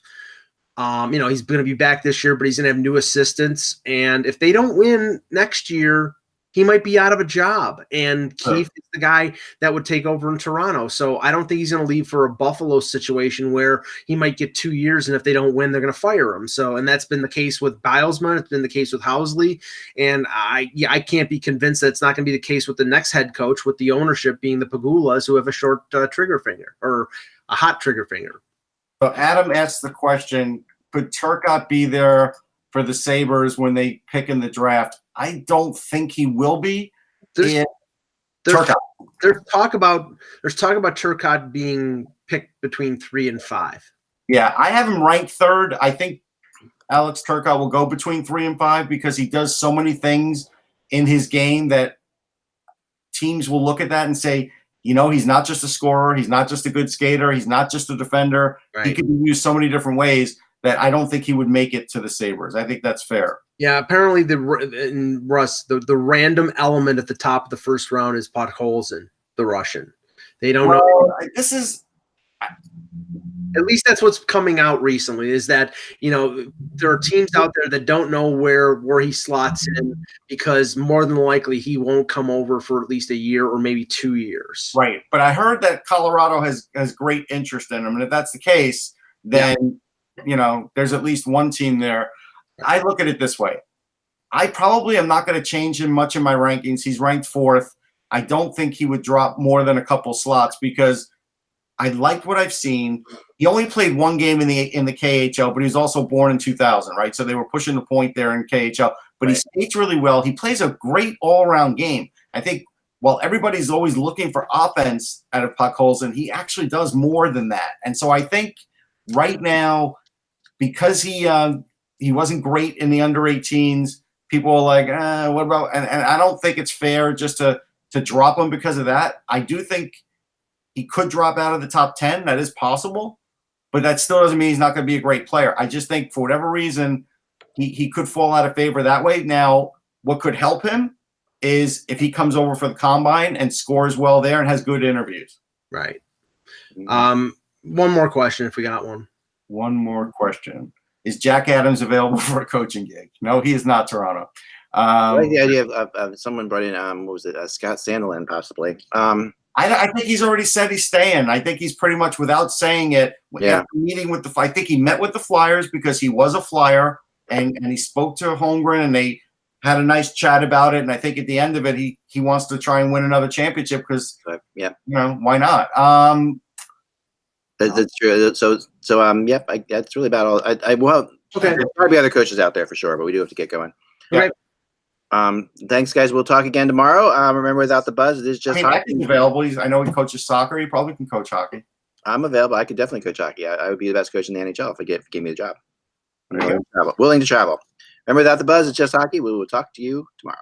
he's going to be back this year, but he's going to have new assistants. And if they don't win next year, he might be out of a job. And Keefe is the guy that would take over in Toronto. So I don't think he's going to leave for a Buffalo situation where he might get 2 years, and if they don't win, they're going to fire him. So, and that's been the case with Bilesman. It's been the case with Housley. And I can't be convinced that it's not going to be the case with the next head coach, with the ownership being the Pagulas, who have a short trigger finger, or a hot trigger finger. So Adam asked the question, could Turcotte be there for the Sabres when they pick in the draft? I don't think he will be. There's talk about Turcotte being picked between 3 and 5. Yeah, I have him ranked third. I think Alex Turcotte will go between 3 and 5 because he does so many things in his game that teams will look at that and say, he's not just a scorer. He's not just a good skater. He's not just a defender. Right. He can be used so many different ways that I don't think he would make it to the Sabres. I think that's fair. Yeah, apparently the random element at the top of the first round is Podkolzin, the Russian. They don't know. This is At least that's what's coming out recently, is that, there are teams out there that don't know where he slots in, because more than likely he won't come over for at least a year or maybe 2 years. right. But I heard that Colorado has great interest in him. And if that's the case, then, there's at least one team there. I look at it this way. I probably am not going to change him much in my rankings. He's ranked 4th. I don't think he would drop more than a couple slots because I liked what I've seen. He only played one game in the KHL, but he was also born in 2000, right? So they were pushing the point there in KHL. But He skates really well. He plays a great all-around game. I think while everybody's always looking for offense out of Podkolzin, he actually does more than that. And so I think right now, because he wasn't great in the under 18s, people are like, what about? And I don't think it's fair just to drop him because of that. I do think he could drop out of the top 10. That is possible, but that still doesn't mean he's not going to be a great player. I just think for whatever reason, he could fall out of favor that way. Now, what could help him is if he comes over for the combine and scores well there and has good interviews. Right. One more question, if we got one. One more question. Is Jack Adams available for a coaching gig? No, he is not, Toronto. The idea of someone brought in, Scott Sandelin, possibly. I think he's already said he's staying. I think he's pretty much, without saying it, after meeting with I think he met with the Flyers because he was a Flyer, and he spoke to Holmgren, and they had a nice chat about it. And I think at the end of it, he wants to try and win another championship because, why not? That's true. So that's really about all. Okay. There's probably other coaches out there for sure, but we do have to get going. Okay. Thanks, guys. We'll talk again tomorrow. Remember, without the buzz, it is just hockey. He's available. I know he coaches soccer. He probably can coach hockey. I'm available. I could definitely coach hockey. I would be the best coach in the NHL if gave me the job. Willing to travel. Remember, without the buzz, it's just hockey. We will talk to you tomorrow.